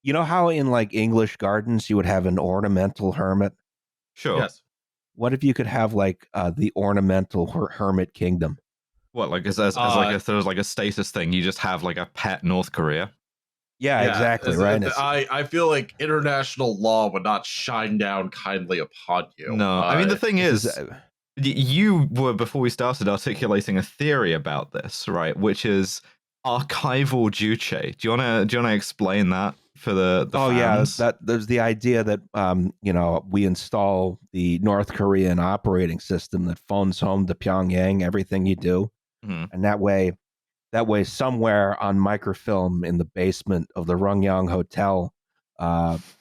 You know how in like English gardens you would have an ornamental hermit? Sure. Yes. What if you could have like the ornamental hermit kingdom? What, like as like if there was like a status thing, you just have like a pet North Korea? Yeah, exactly. Right. I feel like international law would not shine down kindly upon you. No, I mean the thing is, is you were before we started articulating a theory about this, right? Which is archival juche. Do you wanna explain that for the fans? Yeah, that there's the idea that we install the North Korean operating system that phones home to Pyongyang everything you do, and that way somewhere on microfilm in the basement of the Rungyang Hotel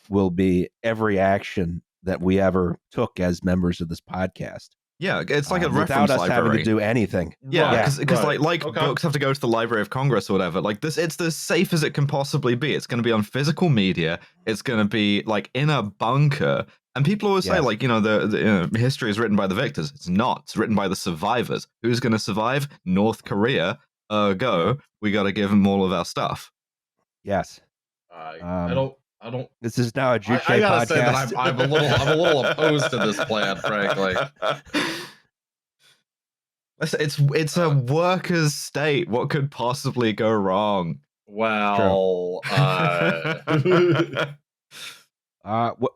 will be every action that we ever took as members of this podcast. Yeah, it's like a reference without us library. having to do anything. Yeah, because like books have to go to the Library of Congress or whatever. Like this, it's as safe as it can possibly be. It's going to be on physical media. It's going to be like in a bunker. And people always say, like, the history is written by the victors. It's not. It's written by the survivors. Who's going to survive? North Korea. We got to give them all of our stuff. Yes. I don't. This is now a Juche I gotta podcast. say that I'm a little opposed to this plan, frankly. It's a workers' state. What could possibly go wrong? Well,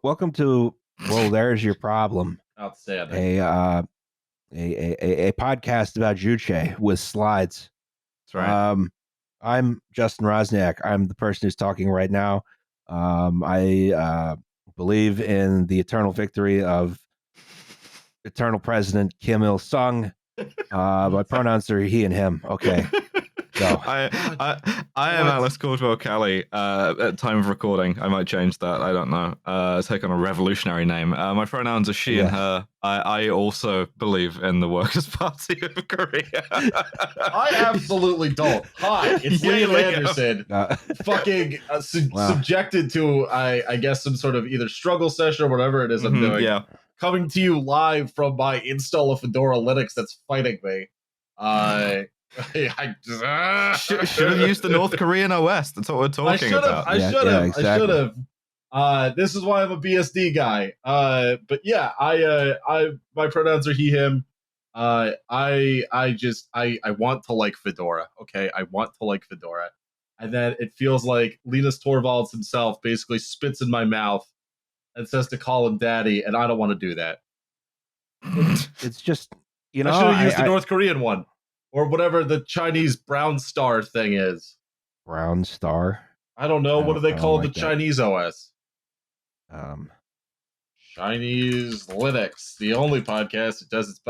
welcome to There's Your Problem. Outstanding. A podcast about Juche with slides. That's right. I'm Justin Rosniak. I'm the person who's talking right now. I believe in the eternal victory of eternal President Kim Il Sung. My pronouns are he and him. Okay. So I am Alice Caldwell Kelly. At time of recording, I might change that. I don't know. Take on a revolutionary name. My pronouns are she and her. I also believe in the Workers' Party of Korea. I absolutely don't. Hi, it's Liam Anderson. Fucking subjected to, I guess, some sort of either struggle session or whatever it is I'm doing. Yeah. Coming to you live from my install of Fedora Linux that's fighting me. Should have used the North Korean OS. That's what we're talking about. I should have. This is why I'm a BSD guy. But yeah, my pronouns are he, him. I want to like Fedora. Okay, I want to like Fedora, and then it feels like Linus Torvalds himself basically spits in my mouth and says to call him daddy, and I don't want to do that. It's just I should have used the North Korean one. Or whatever the Chinese brown star thing is. Brown star? I don't know. What do they call the Chinese OS? Chinese Linux. The only podcast that does its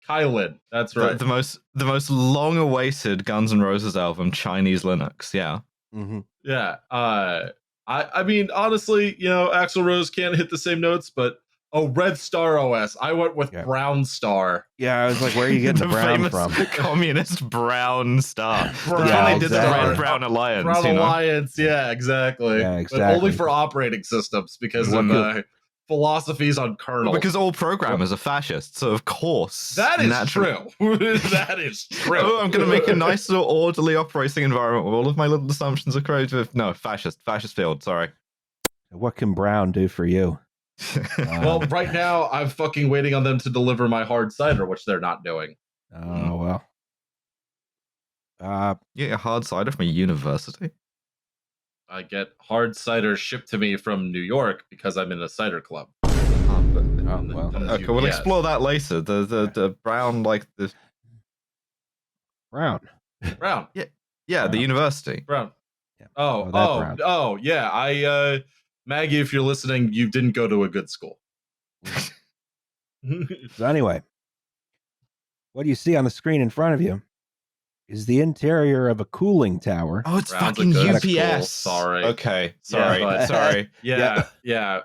Halen. That's right. The most long-awaited Guns N' Roses album, Chinese Linux. Yeah. Mm-hmm. Yeah. I mean, honestly, Axl Rose can't hit the same notes, but Red Star OS. I went with Brown Star. Yeah, I was like, where are you getting the brown from? Communist Brown Star. They did the Red-Brown Alliance. Brown Alliance, yeah, exactly. But only for operating systems because of philosophies on kernel. Because all programmers are fascists, so of course. That is true. That is true. Oh, I'm going to make a nice little orderly operating environment where all of my little assumptions are creative. No, fascist field, sorry. What can Brown do for you? Well, right now I'm fucking waiting on them to deliver my hard cider, which they're not doing. Oh well. You get a hard cider from a university? I get hard cider shipped to me from New York because I'm in a cider club. Okay, we'll explore that later. The brown, like the brown. Yeah, brown. The university. Brown. Yeah. Yeah. Maggie, if you're listening, you didn't go to a good school. So anyway, what you see on the screen in front of you is the interior of a cooling tower. Oh, it's fucking UPS. Cool. Sorry. Okay. Sorry. Yeah.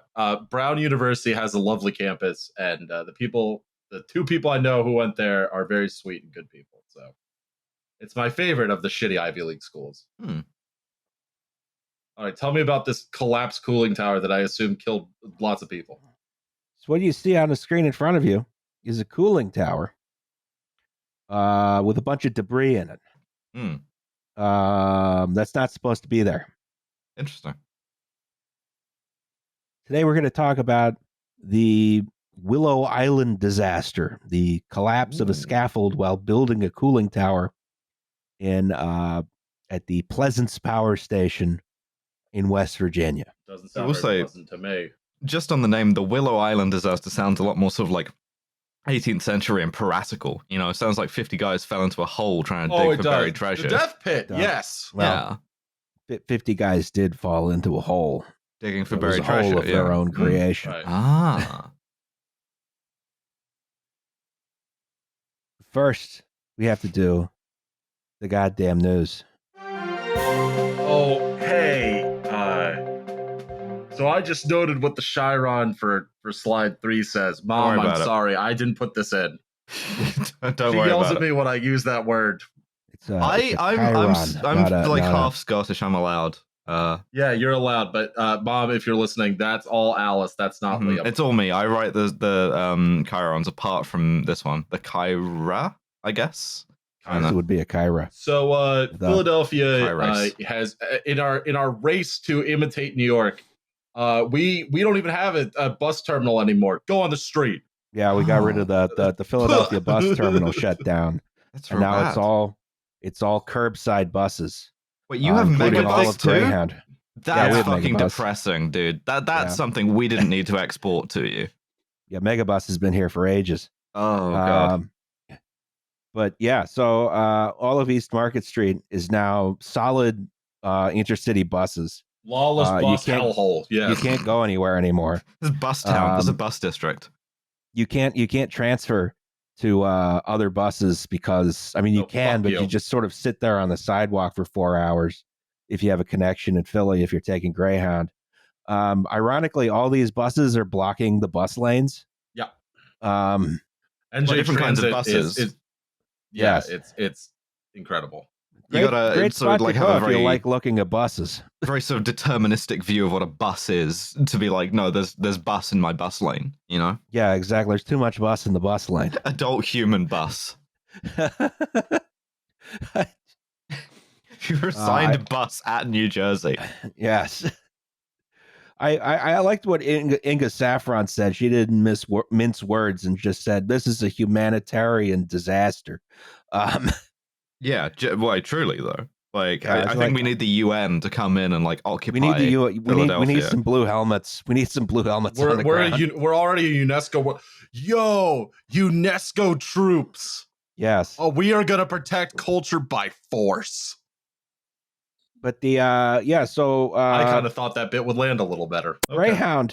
Brown University has a lovely campus, and the two people I know who went there are very sweet and good people. So it's my favorite of the shitty Ivy League schools. All right, tell me about this collapsed cooling tower that I assume killed lots of people. So what you see on the screen in front of you is a cooling tower with a bunch of debris in it. That's not supposed to be there. Interesting. Today we're going to talk about the Willow Island disaster, the collapse of a scaffold while building a cooling tower at the Pleasance Power Station in West Virginia. Doesn't sound very pleasant to me. Just on the name, the Willow Island disaster sounds a lot more sort of like 18th century and piratical. You know, it sounds like 50 guys fell into a hole trying to dig for buried treasure. The death pit, yes. Well, 50 guys did fall into a hole. Digging for buried treasure. Hole of their own creation. Right. Ah. First, we have to do the goddamn news. Oh, hey. So I just noted what the Chiron for slide 3 says. Mom, I'm sorry. I didn't put this in. Don't she worry yells about at me when I use that word. I'm like half Scottish. I'm allowed. Yeah, you're allowed. But Mom, if you're listening, that's all Alice. That's not Liam. It's all me. I write the chirons apart from this one. The Kyra, I guess. It would be a Kyra. So Philadelphia has in our race to imitate New York. We don't even have a bus terminal anymore. Go on the street. Yeah, we got rid of the Philadelphia bus terminal shut down. That's and now it's all curbside buses. Wait, you have Megabus too? Greyhound. That's fucking depressing, dude. That's something we didn't need to export to you. Yeah, Megabus has been here for ages. Oh god. But yeah, so all of East Market Street is now solid intercity buses. Lawless bus hellhole. Yeah, you can't go anywhere anymore. This is bus town. This is a bus district. You can't transfer to other buses because you can, but you just sort of sit there on the sidewalk for 4 hours if you have a connection in Philly. If you're taking Greyhound, ironically, all these buses are blocking the bus lanes. Yeah. And different kinds of buses. Yes, it's incredible. You gotta great sort of like have a very if you like looking at buses. Very sort of deterministic view of what a bus is to be like, no, there's bus in my bus lane, you know? Yeah, exactly. There's too much bus in the bus lane. Adult human bus. You're assigned bus at New Jersey. Yes. I liked what Inga Saffron said. She didn't mince words and just said, this is a humanitarian disaster. Yeah, well, truly though. Like, I think we need the UN to come in and like occupy. We need some blue helmets. We need some blue helmets. We're already a UNESCO. UNESCO troops. Yes. Oh, we are gonna protect culture by force. But so I kind of thought that bit would land a little better. Okay.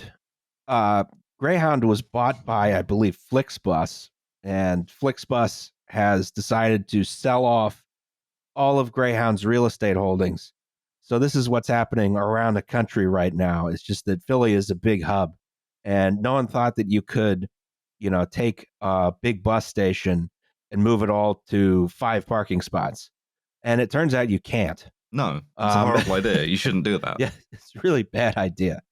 Greyhound was bought by, I believe, Flixbus, and Flixbus has decided to sell off all of Greyhound's real estate holdings. So this is what's happening around the country right now. It's just that Philly is a big hub, and no one thought that you could, take a big bus station and move it all to 5 parking spots. And it turns out you can't. No, it's a horrible idea. You shouldn't do that. Yeah, it's a really bad idea.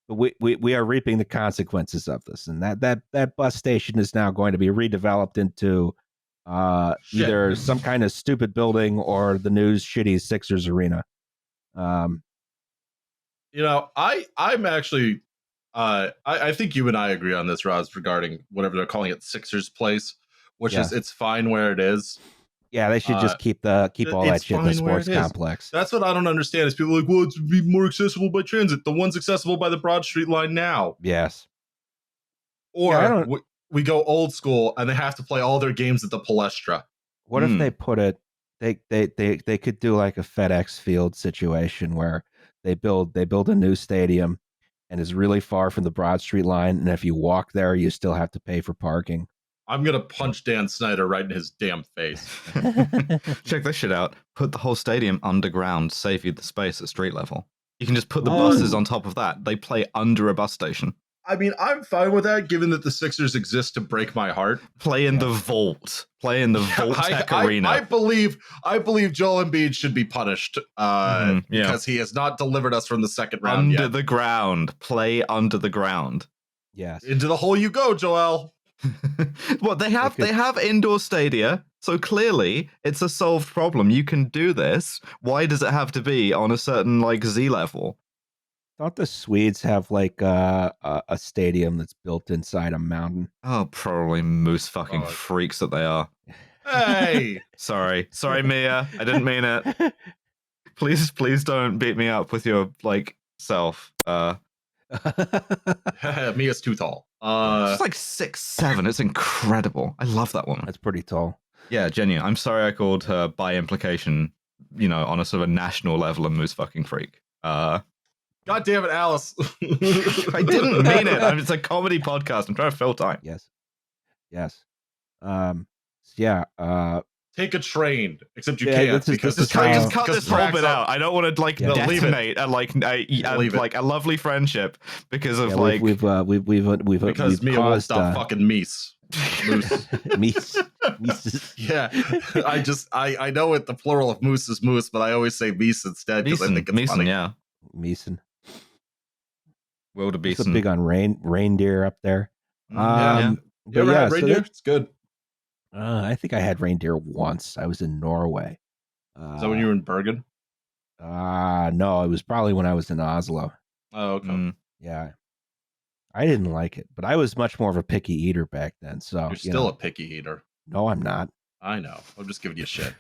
But we are reaping the consequences of this, and that bus station is now going to be redeveloped into either some kind of stupid building or the new shitty Sixers arena. I'm actually I think you and I agree on this, Roz, regarding whatever they're calling it, Sixers Place, which is it's fine where it is. Yeah, they should just keep all that shit in the sports complex. That's what I don't understand. Is people are like, well, it's be more accessible by transit. The one's accessible by the Broad Street line now. Yes. Or we go old school and they have to play all their games at the Palestra. What if they put it? They could do like a FedEx Field situation where they build a new stadium and is really far from the Broad Street line, and if you walk there, you still have to pay for parking. I'm going to punch Dan Snyder right in his damn face. Check this shit out. Put the whole stadium underground, save you the space at street level. You can just put the buses on top of that. They play under a bus station. I mean, I'm fine with that, given that the Sixers exist to break my heart. Play in the vault. Play in the Vault Tech Arena. I believe Joel Embiid should be punished because he has not delivered us from the second round yet. Under the ground. Play under the ground. Yes. Into the hole you go, Joel. Well, they have indoor stadia, so clearly it's a solved problem. You can do this. Why does it have to be on a certain Z level? Don't the Swedes have like a stadium that's built inside a mountain? Oh, probably moose fucking freaks that they are. Hey, sorry, Mia, I didn't mean it. Please don't beat me up with your like self. Mia's too tall. She's like 6'7". It's incredible. I love that woman. That's pretty tall. Yeah, genuine. I'm sorry I called her by implication, on a sort of a national level, a moose fucking freak. God damn it, Alice. I didn't mean it. It's a comedy podcast. I'm trying to fill time. Yes. Yeah. Take a train, except you can't because just cut this whole bit out. I don't want to detonate a lovely friendship because of we've because Mia won't stop fucking Mies. Mies. Yeah, I know it. The plural of moose is moose, but I always say Mies instead because I think it's funny. Yeah, Meeson. Wildebeest. It's big on reindeer up there. You ever had reindeer? It's good. I think I had reindeer once. I was in Norway. Is that when you were in Bergen? No, it was probably when I was in Oslo. Oh, okay. Yeah. I didn't like it, but I was much more of a picky eater back then. So you're still a picky eater. No, I'm not. I know. I'm just giving you shit.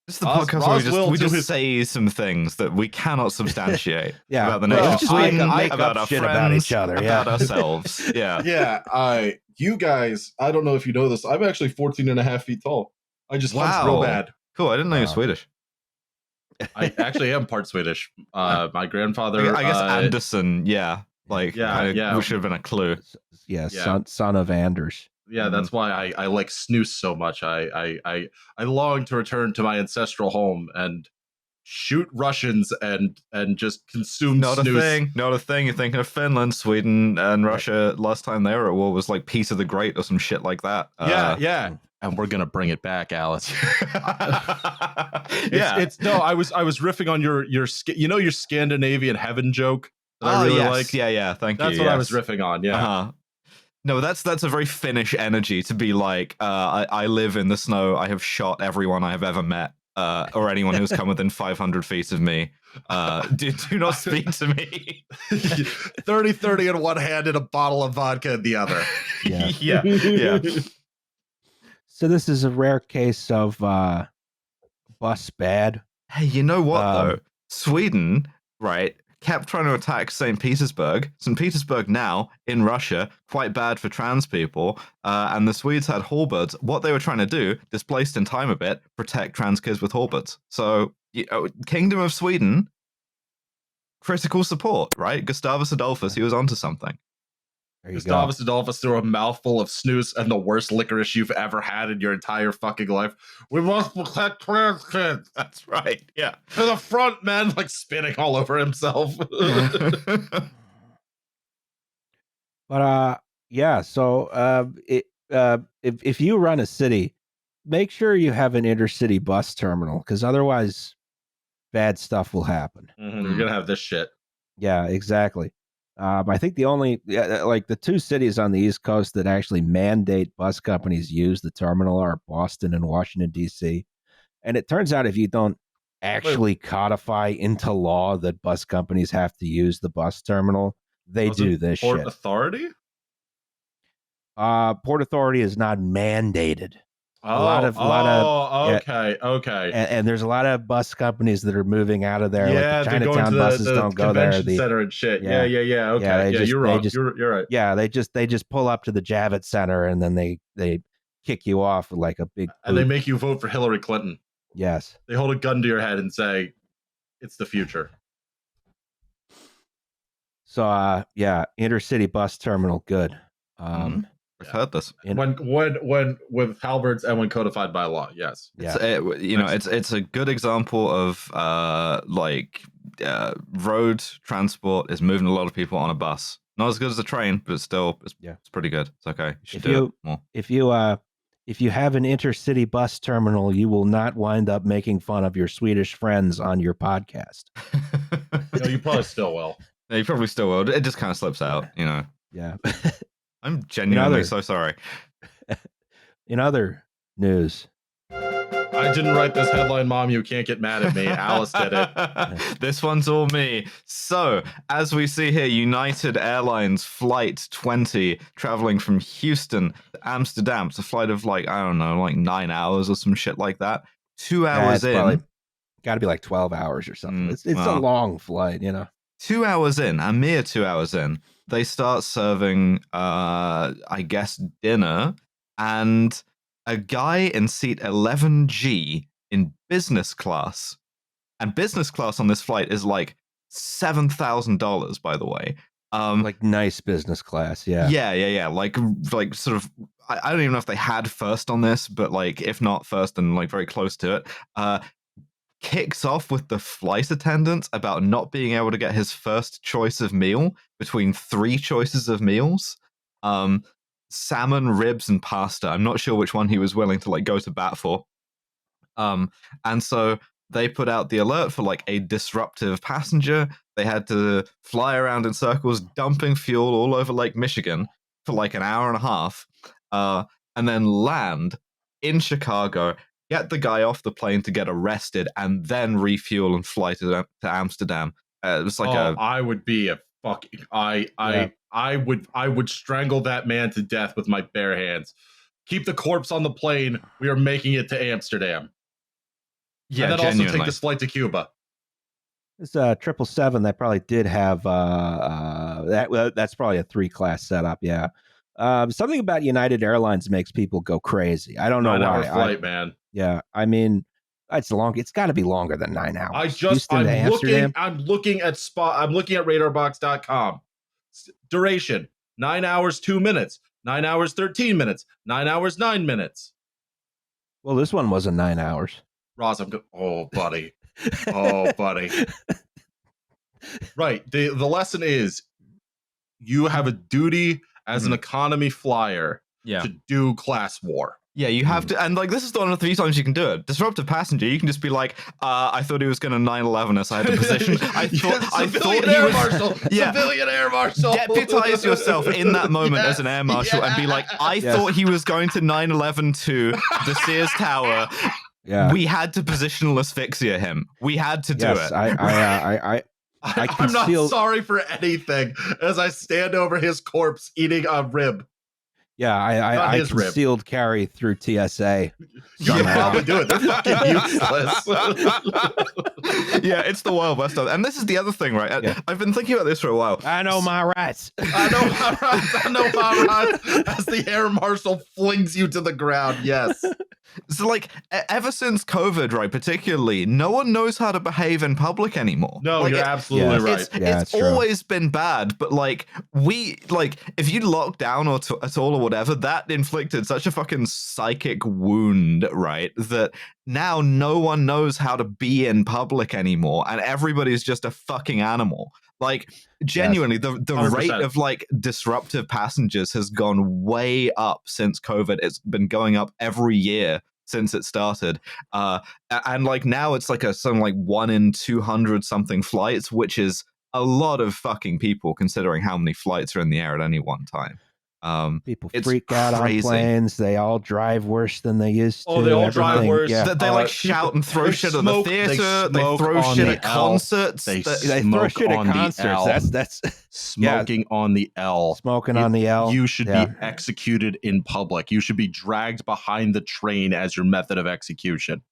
This is the podcast where we just say some things that we cannot substantiate about the nation of Sweden, about our friends, about each other, about ourselves. Yeah. Yeah. You guys, I don't know if you know this. I'm actually 14 and a half feet tall. I just hunt real bad. Cool. I didn't know you're Swedish. I actually am part Swedish. My grandfather. I guess Anderson. Yeah. Which should have been a clue. Yeah. Son of Anders. Yeah, that's why I like snooze so much. I long to return to my ancestral home and shoot Russians and just consume not snooze. Not a thing. You're thinking of Finland, Sweden, and Russia. Last time they were at war was like Peter the Great or some shit like that. Yeah. And we're gonna bring it back, Alice. I was riffing on your Scandinavian heaven joke that I really like. Yeah. Thank you. That's what I was riffing on. Yeah. Uh-huh. No, that's a very Finnish energy to be like, I live in the snow. I have shot everyone I have ever met, or anyone who's come within 500 feet of me. Do not speak to me. 30-30 in one hand and a bottle of vodka in the other. Yeah. So this is a rare case of bus bad. Hey, you know what though? Sweden, right, kept trying to attack St. Petersburg. St. Petersburg now, in Russia, quite bad for trans people. And the Swedes had halberds. What they were trying to do, displaced in time a bit, protect trans kids with halberds. So, Kingdom of Sweden, critical support, right? Gustavus Adolphus, he was onto something. Gustavus Adolphus threw a mouthful of snooze and the worst licorice you've ever had in your entire fucking life. We must protect trans kids. That's right. Yeah. To the front, man, like spitting all over himself. But so if you run a city, make sure you have an intercity bus terminal, because otherwise bad stuff will happen. You're gonna have this shit. Yeah, exactly. I think the two cities on the East Coast that actually mandate bus companies use the terminal are Boston and Washington, D.C. And it turns out if you don't actually codify into law that bus companies have to use the bus terminal, they do this shit. Port Authority? Port Authority is not mandated. Okay. And there's a lot of bus companies that are moving out of there. Yeah, like the Chinatown buses don't go there. The center and shit. Yeah. Okay. You're wrong. You're right. Yeah, they just pull up to the Javits Center and then they kick you off with like a big. And they make you vote for Hillary Clinton. Yes. They hold a gun to your head and say, "It's the future." So intercity bus terminal, good. I've heard this. When with halberds and when codified by law, yes. It's a good example of road transport is moving a lot of people on a bus. Not as good as a train, but it's pretty good. It's okay. You should do it more. If you have an intercity bus terminal, you will not wind up making fun of your Swedish friends on your podcast. No, you probably still will. Yeah, you probably still will. It just kind of slips out, Yeah. I'm genuinely so sorry. In other news, I I didn't write this headline, Mom. You can't get mad at me. Alice did it. This one's all me. So, as we see here, United Airlines Flight 20 traveling from Houston to Amsterdam. It's a flight of like, I don't know, like 9 hours or some shit like that. 2 hours in. Got to be like 12 hours or something. It's a long flight, 2 hours in, a mere 2 hours in, they start serving, I guess, dinner, and a guy in seat 11G in business class, and business class on this flight is like $7,000, by the way. Like nice business class, yeah. Yeah. Like sort of, I don't even know if they had first on this, but like if not first, then like very close to it. Kicks off with the flight attendant about not being able to get his first choice of meal between 3 choices of meals. Salmon, ribs, and pasta. I'm not sure which one he was willing to like go to bat for. And so they put out the alert for like a disruptive passenger. They had to fly around in circles, dumping fuel all over Lake Michigan for like an hour and a half, and then land in Chicago, get the guy off the plane to get arrested, and then refuel and fly to Amsterdam. It was like I would be a fucking I would strangle that man to death with my bare hands. Keep the corpse on the plane. We are making it to Amsterdam. Yeah, and then genuinely. also take this flight to Cuba. This 777 that probably did have that's probably a 3-class setup. Yeah, something about United Airlines makes people go crazy. I don't know why. 9-hour flight, man. Yeah, I mean, it's long. It's got to be longer than 9 hours. I'm looking at radarbox.com. Duration 9 hours 2 minutes, 9 hours 13 minutes, 9 hours 9 minutes. Well, this one wasn't 9 hours. Roz, oh buddy. Oh buddy. Right. The lesson is you have a duty as an economy flyer to do class war. Yeah, you have to, and like this is one of the few times you can do it. Disruptive passenger, you can just be like, I thought he was going to 9/11 us. I had to position. I thought he was marshal. Civilian air marshal. Deputize yourself in that moment as an air marshal and be like, I thought he was going to 9/11 to the Sears Tower. Yeah, we had to positional asphyxia him. We had to do it. I'm not sorry for anything as I stand over his corpse eating a rib. Yeah, I concealed carry through TSA. You can probably do it. They're fucking useless. Yeah, it's the Wild West. And this is the other thing, right? Yeah. I've been thinking about this for a while. I know my rights. I know my rights. As the air marshal flings you to the ground, yes. So, like, ever since COVID, right, particularly, no one knows how to behave in public anymore. No, like, you're absolutely right. It's always been bad, but, like, if you lock down at all or whatever, that inflicted such a fucking psychic wound, right, that now no one knows how to be in public anymore, and everybody's just a fucking animal. Like, genuinely, the rate of, like, disruptive passengers has gone way up since COVID. It's been going up every year since it started. And, like, now it's, like, some 1 in 200 something flights, which is a lot of fucking people considering how many flights are in the air at any one time. People freak out on planes. They all drive worse than they used to. Oh, they all drive worse. Yeah. They like shout and throw shit at the theater. They throw shit at concerts. They throw shit at concerts. That's smoking on the L. Smoking on the L. You should be executed in public. You should be dragged behind the train as your method of execution.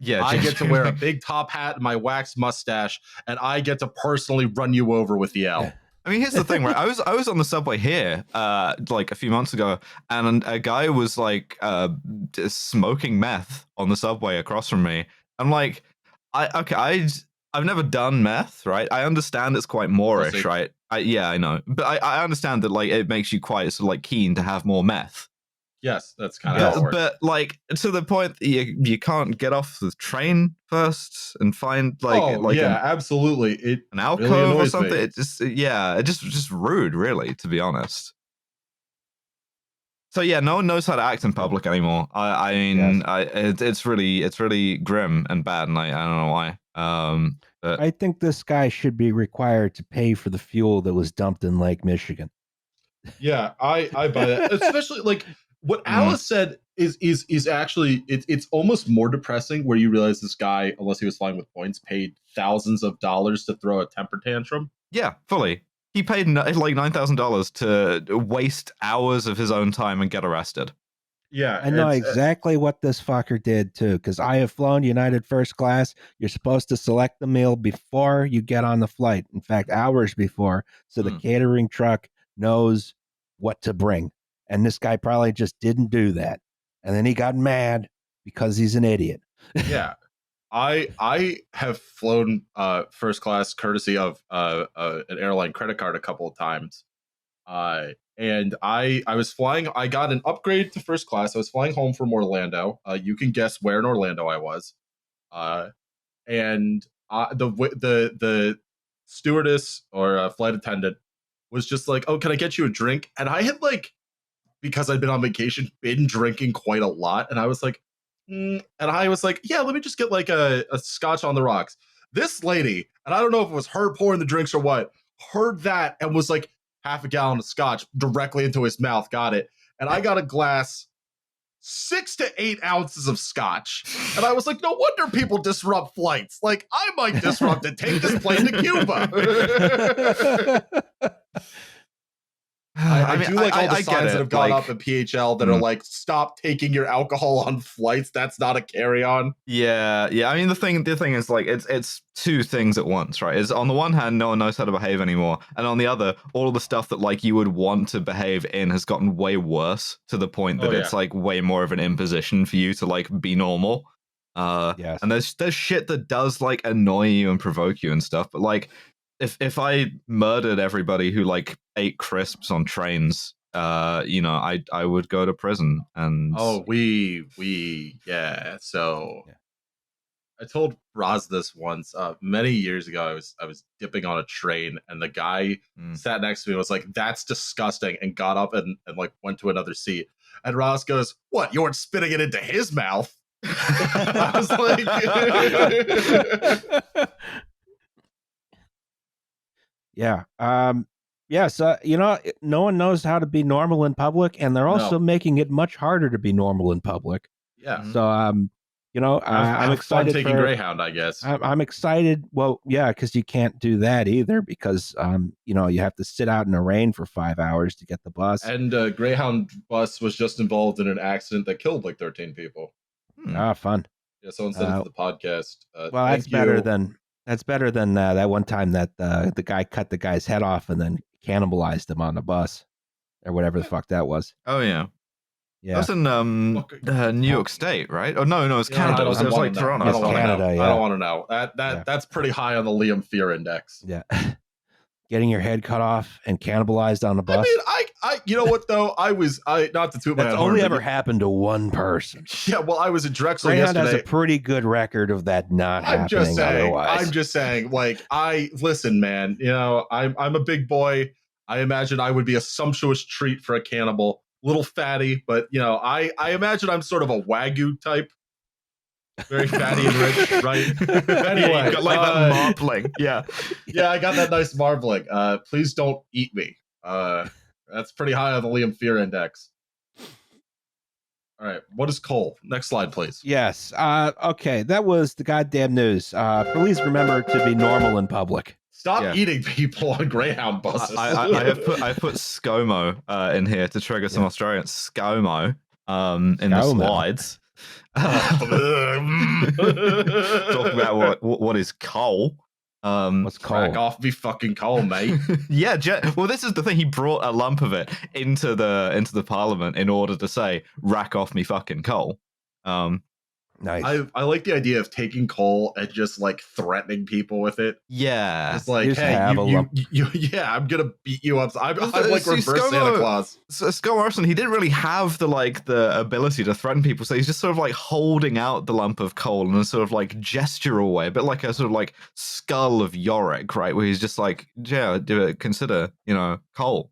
Yeah, I get to wear a big top hat and my waxed mustache, and I get to personally run you over with the L. Yeah. I mean, here's the thing, right? I was on the subway here, like a few months ago, and a guy was like smoking meth on the subway across from me. I'm like, I've never done meth, right? I understand it's quite Moorish, right? I know, but I understand that like it makes you quite sort of like keen to have more meth. Yes, that's kind of how it works. But like to the point that you can't get off the train first and find absolutely an alcove really or something. It just rude, really, to be honest. So yeah, no one knows how to act in public anymore. It's really grim and bad, and I don't know why. But I think this guy should be required to pay for the fuel that was dumped in Lake Michigan. Yeah, I buy that, especially like. What Alice said is actually it's almost more depressing, where you realize this guy, unless he was flying with points, paid thousands of dollars to throw a temper tantrum. Yeah, fully. He paid like $9,000 to waste hours of his own time and get arrested. Yeah, I know exactly what this fucker did too, because I have flown United First Class. You're supposed to select the meal before you get on the flight. In fact, hours before, so the catering truck knows what to bring. And this guy probably just didn't do that, and then he got mad because he's an idiot. Yeah, I have flown first class courtesy of an airline credit card a couple of times. And I was flying. I got an upgrade to first class. I was flying home from Orlando. You can guess where in Orlando I was. And the stewardess or flight attendant was just like, "Oh, can I get you a drink?" And I had because I'd been on vacation, been drinking quite a lot, and I was like, and I was like, "Yeah, let me just get a scotch on the rocks." This lady, and I don't know if it was her pouring the drinks or what, heard that and was like, half a gallon of scotch directly into his mouth. Got it. And I got a glass, 6 to 8 ounces of scotch. And I was like, no wonder people disrupt flights. Like, I might disrupt it. Take this plane to Cuba. I do like all the signs that have gone up in PHL that are like, stop taking your alcohol on flights. That's not a carry-on. Yeah. I mean, the thing is, like, it's two things at once, right? Is on the one hand, no one knows how to behave anymore, and on the other, all of the stuff that like you would want to behave in has gotten way worse to the point that it's like way more of an imposition for you to like be normal. Yes. And there's shit that does like annoy you and provoke you and stuff, but like if I murdered everybody who like ate crisps on trains, you know, I would go to prison. And so I told Roz this once many years ago. I was dipping on a train, and the guy sat next to me and was like, "That's disgusting," and got up and like went to another seat. And Roz goes, "What? You weren't spitting it into his mouth?" I was like, yeah. So, you know, no one knows how to be normal in public, and they're also making it much harder to be normal in public. Yeah. So, you know, I'm excited fun taking Greyhound, I guess. I'm excited. Well, yeah, because you can't do that either, because you know, you have to sit out in the rain for 5 hours to get the bus. And Greyhound bus was just involved in an accident that killed like 13 people. Fun. Yeah, someone said it to the podcast. Well, that's better than that one time that the guy cut the guy's head off and then cannibalized him on the bus, or whatever the fuck that was. Oh yeah. Yeah. That was in New York State, right? Oh no, it's Canada. It was like Toronto. I don't want to know. Yeah. I don't want to know. That's pretty high on the Liam Fear Index. Yeah. Getting your head cut off and cannibalized on the bus. I mean, I you know what though? I not to toot my That's own horn, only ever happened to one person. Yeah, well, I was at Drexel Greyhound yesterday. has a pretty good record of that not happening otherwise. I'm just saying, like, listen, man. You know, I'm a big boy. I imagine I would be a sumptuous treat for a cannibal. Little fatty, but you know, I imagine I'm sort of a Wagyu type. Very fatty and rich, right? Anyway, got like that marbling. Yeah, I got that nice marbling. Please don't eat me. That's pretty high on the Liam Fear Index. All right, what is coal? Next slide, please. Yes. Okay, that was the goddamn news. Please remember to be normal in public. Stop eating people on Greyhound buses. I put ScoMo in here to trigger some Australian ScoMo in the slides. Talk about what is coal. What's coal? Crack off me fucking coal, mate. Yeah, well, this is the thing. He brought a lump of it into the parliament in order to say, "Rack off me fucking coal." Nice. I like the idea of taking coal and just like threatening people with it. Yeah, it's like, hey, I'm gonna beat you up. I'm like reverse Santa Claus. So Scott Morrison, he didn't really have the ability to threaten people, so he's just sort of like holding out the lump of coal in a sort of like gestural way, a bit like a sort of like skull of Yorick, right? Where he's just like, yeah, consider, you know, coal.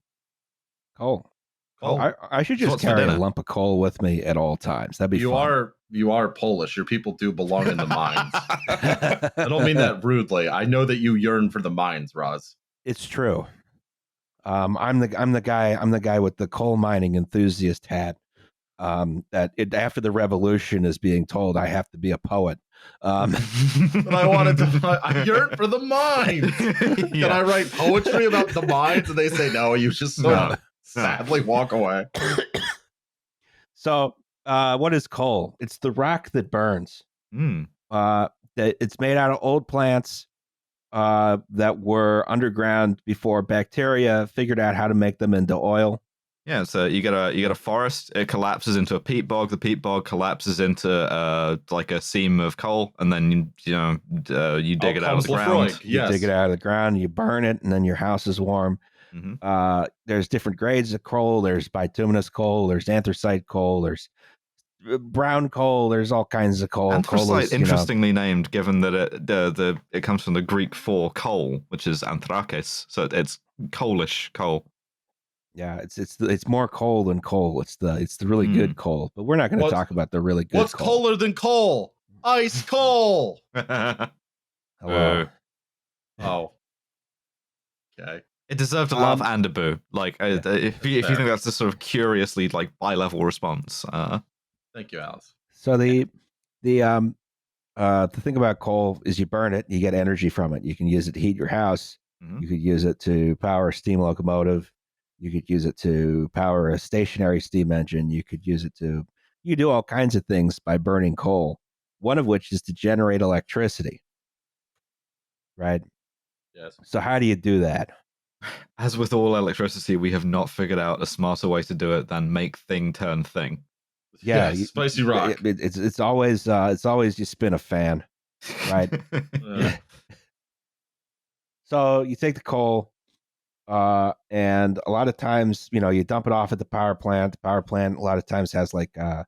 I should just carry a lump of coal with me at all times. That'd be fun. You are Polish. Your people do belong in the mines. I don't mean that rudely. I know that you yearn for the mines, Roz. It's true. I'm the guy with the coal mining enthusiast hat. after the revolution is being told, I have to be a poet. But I yearn for the mines. Can I write poetry about the mines? And they say, no, you just sadly walk away. So, what is coal? It's the rock that burns. It's made out of old plants that were underground before bacteria figured out how to make them into oil. Yeah, so you get a forest. It collapses into a peat bog. The peat bog collapses into like a seam of coal, and then you dig it out of the ground. You dig it out of the ground, you burn it, and then your house is warm. There's different grades of coal. There's bituminous coal. There's anthracite coal. There's brown coal. There's all kinds of coal. Anthracite, interestingly named, given that it comes from the Greek for coal, which is anthrakis, so it's coalish coal. Yeah, it's more coal than coal. It's the really good coal, but we're not going to talk about the really good. What's cooler than coal? Ice coal. Hello. Oh. Okay. It deserved a laugh and a boo. Like, if you think that's a sort of curiously like bi-level response. Thank you, Alice. So the thing about coal is you burn it, you get energy from it. You can use it to heat your house. You could use it to power a steam locomotive. You could use it to power a stationary steam engine. You do all kinds of things by burning coal. One of which is to generate electricity. Right? Yes. So how do you do that? As with all electricity, we have not figured out a smarter way to do it than make thing turn thing. Yeah, spicy rock. It's always you spin a fan, right? So you take the coal, and a lot of times, you dump it off at the power plant. The power plant a lot of times has like a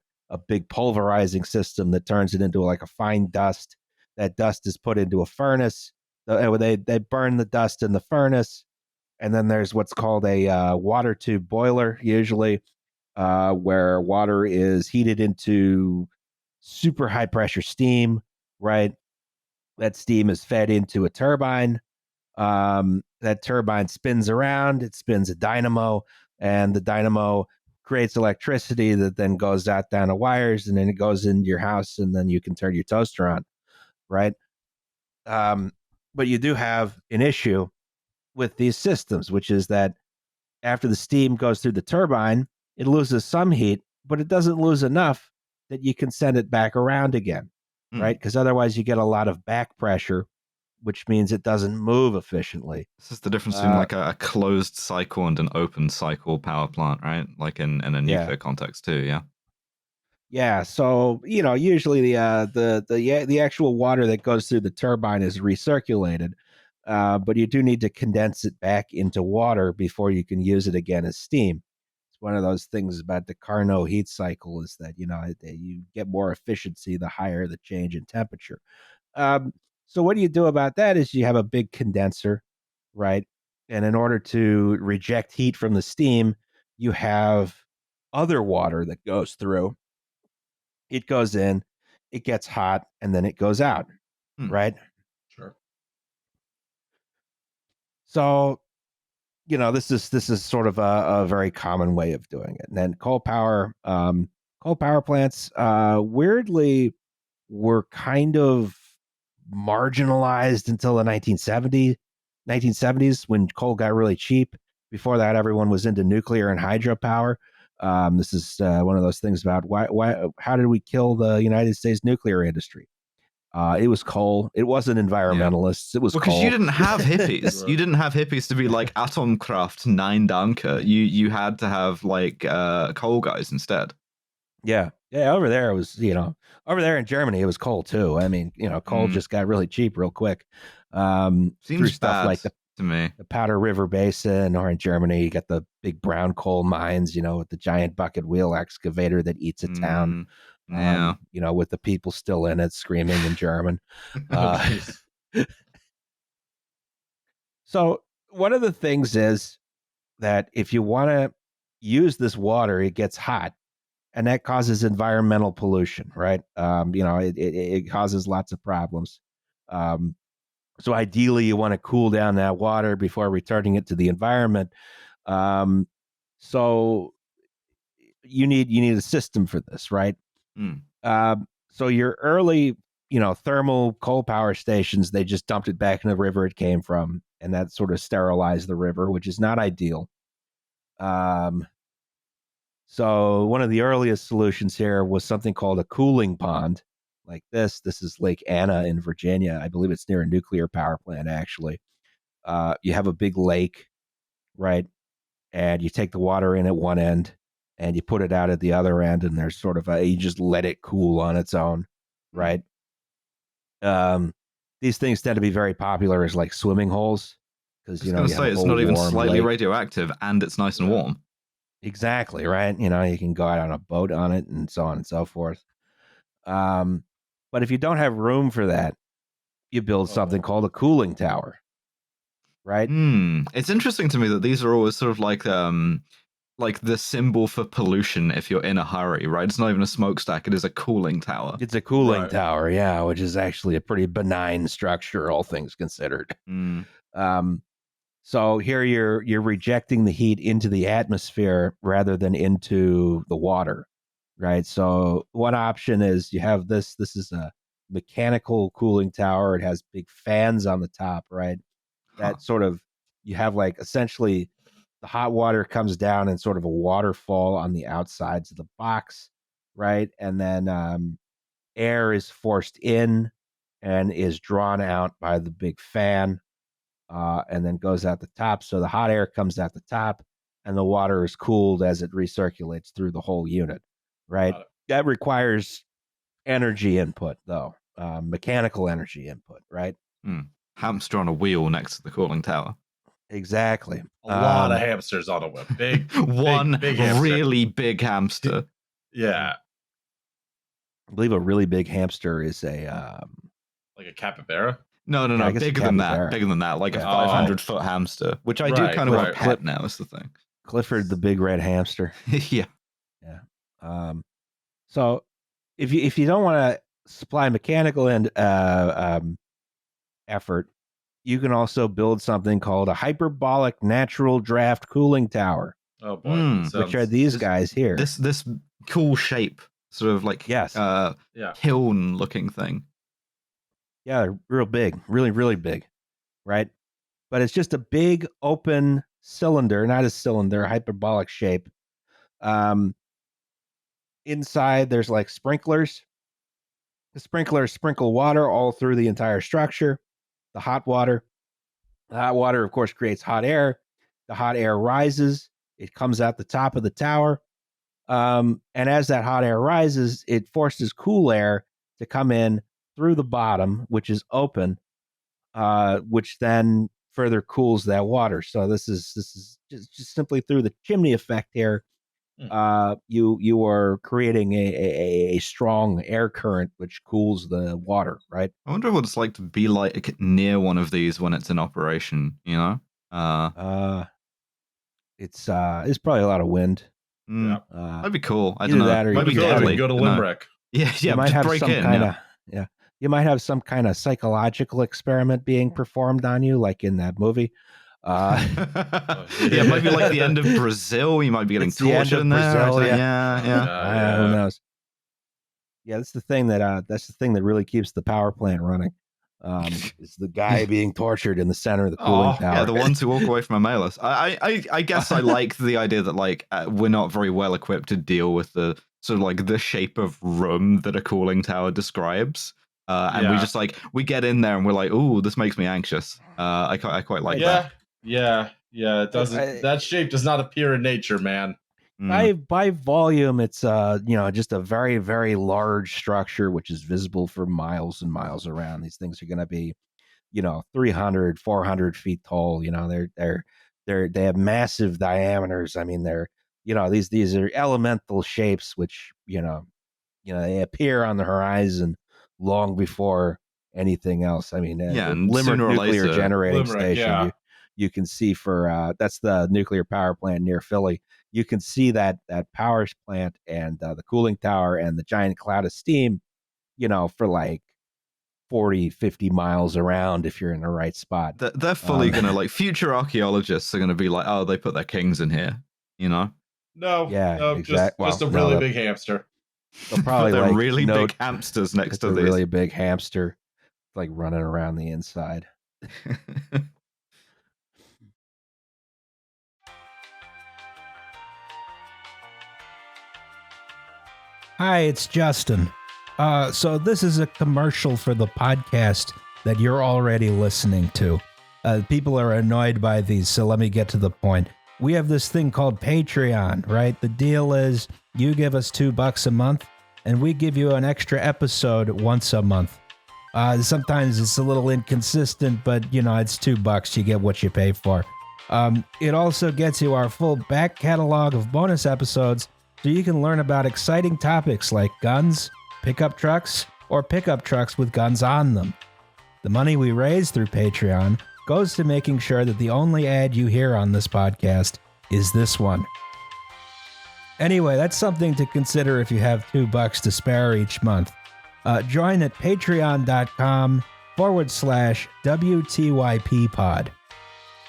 big pulverizing system that turns it into like a fine dust. That dust is put into a furnace. They burn the dust in the furnace, and then there's what's called a water tube boiler, usually, where water is heated into super high pressure steam, right? That steam is fed into a turbine. That turbine spins around, it spins a dynamo, and the dynamo creates electricity that then goes out down the wires, and then it goes into your house, and then you can turn your toaster on, right? But you do have an issue with these systems, which is that after the steam goes through the turbine, it loses some heat, but it doesn't lose enough that you can send it back around again, right? Because otherwise you get a lot of back pressure, which means it doesn't move efficiently. This is the difference between like a closed cycle and an open cycle power plant, right? Like in a nuclear context too, yeah. Yeah, so usually the actual water that goes through the turbine is recirculated, but you do need to condense it back into water before you can use it again as steam. It's one of those things about the Carnot heat cycle is that you get more efficiency the higher the change in temperature. So what do you do about that is you have a big condenser, right? And in order to reject heat from the steam, you have other water that goes through. It goes in, it gets hot, and then it goes out, right? Sure. So, this is sort of a very common way of doing it. And then coal power plants, weirdly, were kind of marginalized until the 1970s when coal got really cheap. Before that, everyone was into nuclear and hydropower. This is one of those things about how did we kill the United States nuclear industry? It was coal. It wasn't environmentalists. It was because coal. You didn't have hippies. You didn't have hippies to be like Atomkraft, Nine Danke. You had to have like coal guys instead. Yeah. Over there it was, over there in Germany it was coal too. I mean, coal just got really cheap real quick. Seems through stuff bad like to me. The Powder River Basin, or in Germany, you got the big brown coal mines, with the giant bucket wheel excavator that eats a town. Yeah. With the people still in it screaming in German. So one of the things is that if you want to use this water, it gets hot, and that causes environmental pollution, right? It causes lots of problems. So ideally, you want to cool down that water before returning it to the environment. So you need a system for this, right? So your early, thermal coal power stations, they just dumped it back in the river it came from, and that sort of sterilized the river, which is not ideal. So one of the earliest solutions here was something called a cooling pond, like this. This is Lake Anna in Virginia. I believe it's near a nuclear power plant, actually. You have a big lake, right? And you take the water in at one end and you put it out at the other end, and there's sort of you just let it cool on its own, right? These things tend to be very popular as like swimming holes, because I was going to say it's not even slightly radioactive and it's nice and warm. Exactly, right? You can go out on a boat on it and so on and so forth. But if you don't have room for that, you build something called a cooling tower, right? It's interesting to me that these are always sort of like the symbol for pollution if you're in a hurry, right? It's not even a smokestack, it is a cooling tower. It's a cooling tower, yeah, which is actually a pretty benign structure, all things considered. So here you're rejecting the heat into the atmosphere rather than into the water, right? So one option is you have this. This is a mechanical cooling tower. It has big fans on the top, right? That sort of, you have like essentially the hot water comes down in sort of a waterfall on the outsides of the box, right? And then air is forced in and is drawn out by the big fan. And then goes out the top. So the hot air comes out the top and the water is cooled as it recirculates through the whole unit, right? That requires energy input, though, mechanical energy input, right? Hamster on a wheel next to the cooling tower. Exactly. A lot of hamsters on a wheel. Big, big really big hamster. Yeah. I believe a really big hamster is like a capybara. No, bigger than that, like a 500-foot hamster, which I do kind of want to pet now, is the thing. Clifford the big red hamster. Yeah. So if you don't want to supply mechanical and effort, you can also build something called a hyperbolic natural draft cooling tower. Oh boy. Which are these guys here. This cool shape, sort of like kiln looking thing. Yeah, they're real big, really, really big, right? But it's just a big open cylinder, not a cylinder, hyperbolic shape. Inside, there's like sprinklers. The sprinklers sprinkle water all through the entire structure. The hot water, of course, creates hot air. The hot air rises. It comes out the top of the tower. And as that hot air rises, it forces cool air to come in through the bottom, which is open, which then further cools that water. So this is just simply through the chimney effect here. You are creating a strong air current which cools the water, right? I wonder what it's like to be like near one of these when it's in operation. It's probably a lot of wind. That'd be cool. I don't know. That, or might be deadly. Go to Limerick. Yeah. You might have some kind of You might have some kind of psychological experiment being performed on you, like in that movie. It might be like the end of Brazil. You might be getting tortured in there. Brazil, yeah. Who knows? Yeah, that's the thing that really keeps the power plant running. Is the guy being tortured in the center of the cooling tower. Yeah, the ones who walk away from a malus. I guess I like the idea that like we're not very well equipped to deal with the sort of like the shape of room that a cooling tower describes. And we just like we get in there and we're like, ooh, this makes me anxious. I quite like that. Yeah. It doesn't. That shape does not appear in nature, man. By volume, it's just a very, very large structure which is visible for miles and miles around. These things are going to be, 300, 400 feet tall. They have massive diameters. I mean, they're these are elemental shapes which they appear on the horizon long before anything else. I mean, and Limerick nuclear generating Limerick, station. You can see for that's the nuclear power plant near Philly. You can see that power plant and the cooling tower and the giant cloud of steam, for like 40, 50 miles around if you're in the right spot. They're fully going to, like, future archaeologists are going to be like, oh, they put their kings in here, No, exactly. Just a really big hamster. They'll probably they're like really big hamsters next to a these. really big hamster, like running around the inside. Hi, it's Justin. So this is a commercial for the podcast that you're already listening to. People are annoyed by these, so let me get to the point. We have this thing called Patreon, right? The deal is you give us $2 a month, and we give you an extra episode once a month. Sometimes it's a little inconsistent, but it's $2. You get what you pay for. It also gets you our full back catalog of bonus episodes, so you can learn about exciting topics like guns, pickup trucks, or pickup trucks with guns on them. The money we raise through Patreon goes to making sure that the only ad you hear on this podcast is this one. Anyway, that's something to consider if you have $2 to spare each month. Join at patreon.com/WTYP pod.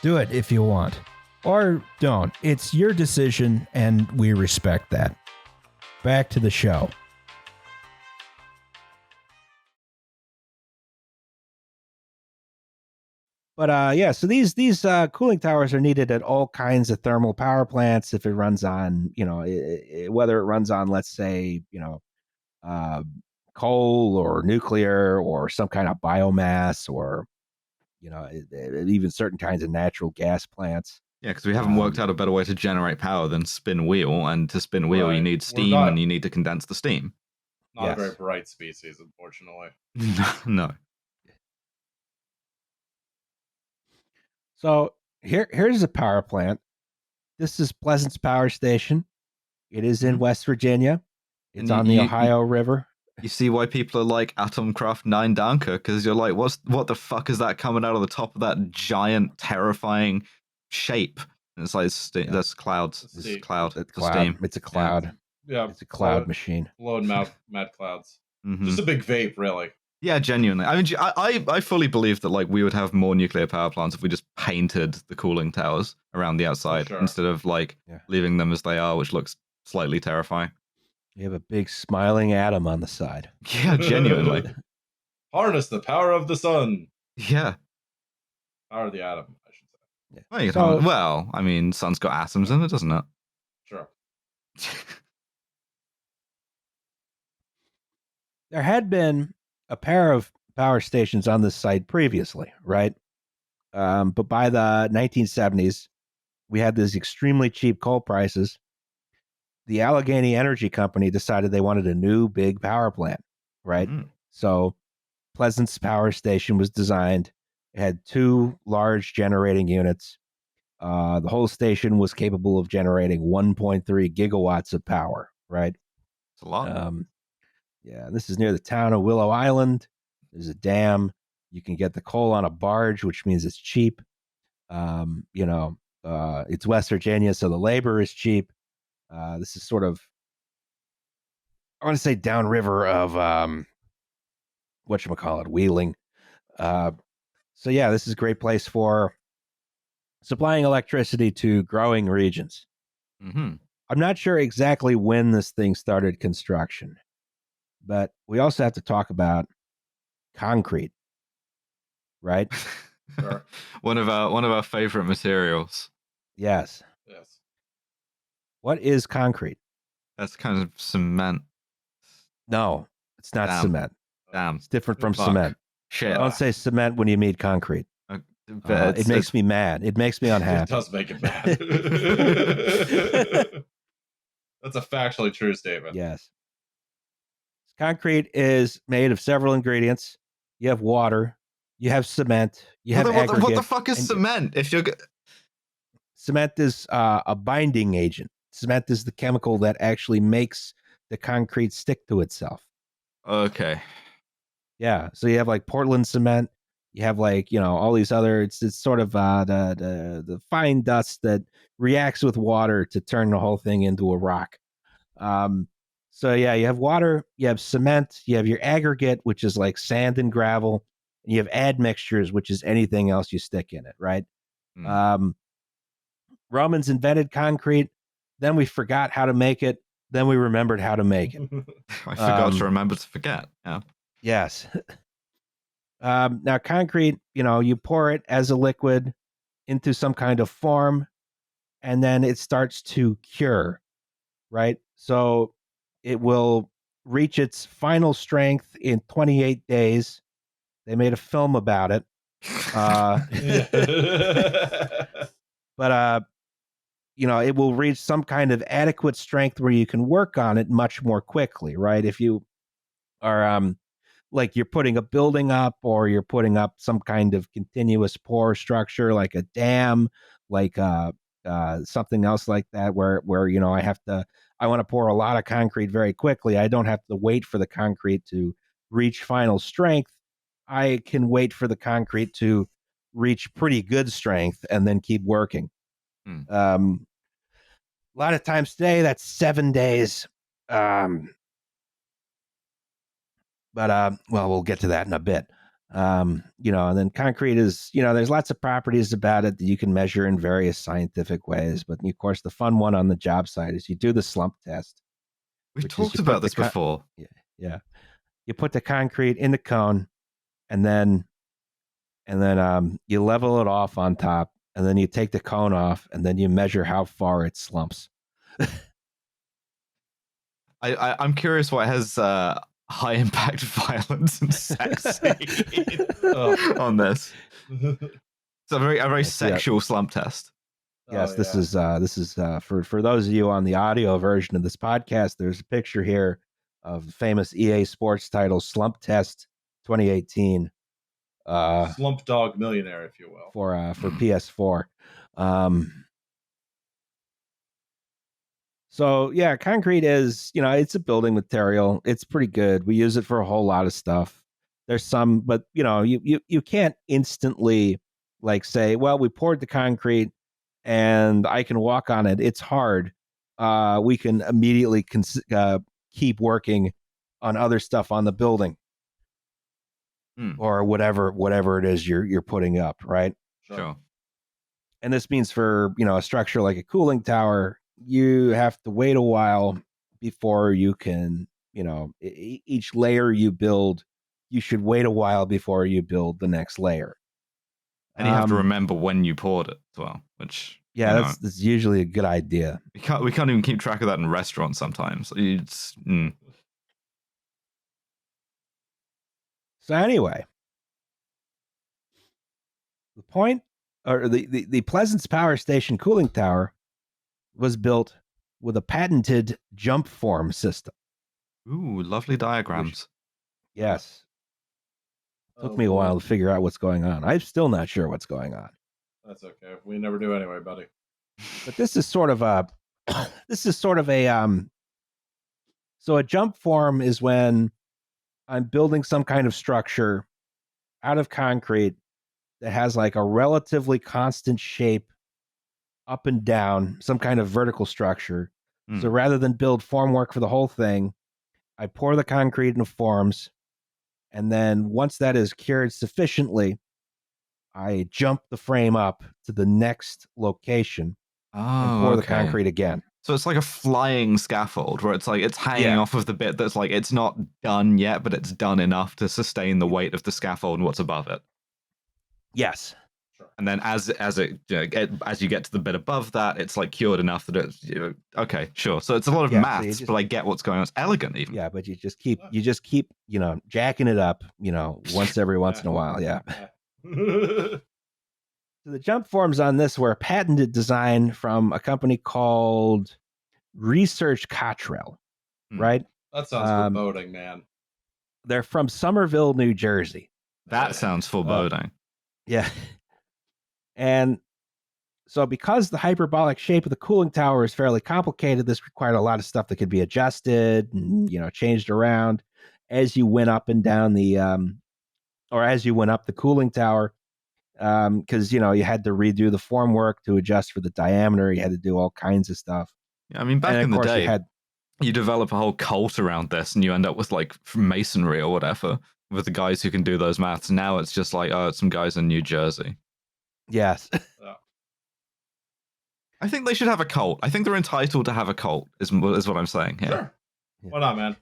Do it if you want. Or don't. It's your decision, and we respect that. Back to the show. But so these cooling towers are needed at all kinds of thermal power plants. If it runs on, whether it runs on, let's say, coal or nuclear or some kind of biomass or, even certain kinds of natural gas plants. Yeah, because we haven't worked out a better way to generate power than spin wheel, and to spin wheel you need steam and you need to condense the steam. Not a very bright species, unfortunately. No. So here's a power plant. This is Pleasance Power Station. It is in West Virginia. It's on the Ohio River. You see why people are like Atomkraft 9 Danke, because you're like, what the fuck is that coming out of the top of that giant, terrifying shape? And it's like, that's clouds. It's cloud. It's steam. It's a cloud. Yeah. It's a cloud machine. Blowing mad clouds. Just a big vape, really. Yeah, genuinely. I mean, I fully believe that like we would have more nuclear power plants if we just painted the cooling towers around the outside instead of like leaving them as they are, which looks slightly terrifying. You have a big smiling atom on the side. Yeah, genuinely. Harness the power of the sun. Yeah. Power of the atom, I should say. Yeah. Well, I mean, sun's got atoms in it, doesn't it? Sure. There had been a pair of power stations on this site previously, right? But by the 1970s, we had these extremely cheap coal prices. The Allegheny Energy Company decided they wanted a new big power plant, right? So Pleasance Power Station was designed. It had 2 large generating units. The whole station was capable of generating 1.3 gigawatts of power, right? It's a lot. Yeah, this is near the town of Willow Island. There's a dam. You can get the coal on a barge, which means it's cheap. It's West Virginia, so the labor is cheap. This is sort of, I want to say downriver of whatchamacallit, Wheeling. So yeah, this is a great place for supplying electricity to growing regions. I'm not sure exactly when this thing started construction, but we also have to talk about concrete, right? Sure. One of our favorite materials. Yes. What is concrete? That's kind of cement. No, it's not cement. Damn. It's different from cement. Shit. Don't say cement when you mean concrete. It makes me mad. It makes me unhappy. It does make it mad. That's a factually true statement. Yes. Concrete is made of several ingredients. You have water. You have cement. You have aggregate. What the fuck is cement? Cement is a binding agent. Cement is the chemical that actually makes the concrete stick to itself. Okay. Yeah. So you have like Portland cement. You have like, all these other, it's sort of the fine dust that reacts with water to turn the whole thing into a rock. So yeah, you have water, you have cement, you have your aggregate, which is like sand and gravel, and you have admixtures, which is anything else you stick in it, right? Romans invented concrete. Then we forgot how to make it. Then we remembered how to make it. I forgot to remember to forget. Yeah. Yes. Now, concrete, you pour it as a liquid into some kind of form, and then it starts to cure, right? So it will reach its final strength in 28 days. They made a film about it. But it will reach some kind of adequate strength where you can work on it much more quickly, right? If you are like you're putting a building up, or you're putting up some kind of continuous pour structure like a dam, like something else like that, where I want to pour a lot of concrete very quickly. I don't have to wait for the concrete to reach final strength. I can wait for the concrete to reach pretty good strength and then keep working. A lot of times today, that's 7 days. But we'll get to that in a bit. And then concrete is, there's lots of properties about it that you can measure in various scientific ways. But of course, the fun one on the job site is you do the slump test. We've talked about this before. Yeah. You put the concrete in the cone, and then you level it off on top, and then you take the cone off, and then you measure how far it slumps. I'm curious what has high impact violence and sex on this. It's a very sexual slump test. Yes, this is for those of you on the audio version of this podcast. There's a picture here of the famous EA Sports title Slump Test 2018. Slump Dog Millionaire, if you will, for PS4. So yeah, concrete is, it's a building material. It's pretty good. We use it for a whole lot of stuff. There's some, but you can't instantly like say, well, we poured the concrete and I can walk on it. It's hard. We can immediately keep working on other stuff on the building or whatever it is you're putting up, right? Sure. And this means for, a structure like a cooling tower, you have to wait a while before you can, each layer you build, you should wait a while before you build the next layer. And you have to remember when you poured it as well, which... Yeah, that's usually a good idea. We can't even keep track of that in restaurants sometimes. So anyway, the point, or the Pleasance Power Station cooling tower was built with a patented jump form system. Ooh, lovely diagrams. Yes. Took me a while to figure out what's going on. I'm still not sure what's going on. That's okay. We never do anyway, buddy. But this is sort of a so a jump form is when I'm building some kind of structure out of concrete that has like a relatively constant shape up and down, some kind of vertical structure. So rather than build formwork for the whole thing, I pour the concrete into forms, and then once that is cured sufficiently, I jump the frame up to the next location and pour the concrete again. So it's like a flying scaffold where it's like it's hanging off of the bit that's like it's not done yet, but it's done enough to sustain the weight of the scaffold and what's above it. Yes. And then as you get to the bit above that, it's like cured enough that it's okay, sure. So it's a lot of maths, but I get what's going on. It's elegant, even. Yeah, but you just keep jacking it up, once every once in a while. Yeah. So the jump forms on this were a patented design from a company called Research Cottrell, right? That sounds foreboding, man. They're from Somerville, New Jersey. That sounds foreboding. Yeah. And so because the hyperbolic shape of the cooling tower is fairly complicated, this required a lot of stuff that could be adjusted and, changed around as you went up and down the, or as you went up the cooling tower. Because, you had to redo the formwork to adjust for the diameter. You had to do all kinds of stuff. Yeah, I mean, back in the day, you develop a whole cult around this and you end up with like masonry or whatever with the guys who can do those maths. Now it's just like, it's some guys in New Jersey. Yes. I think they should have a cult. I think they're entitled to have a cult, is what I'm saying here. Sure. Why not, man?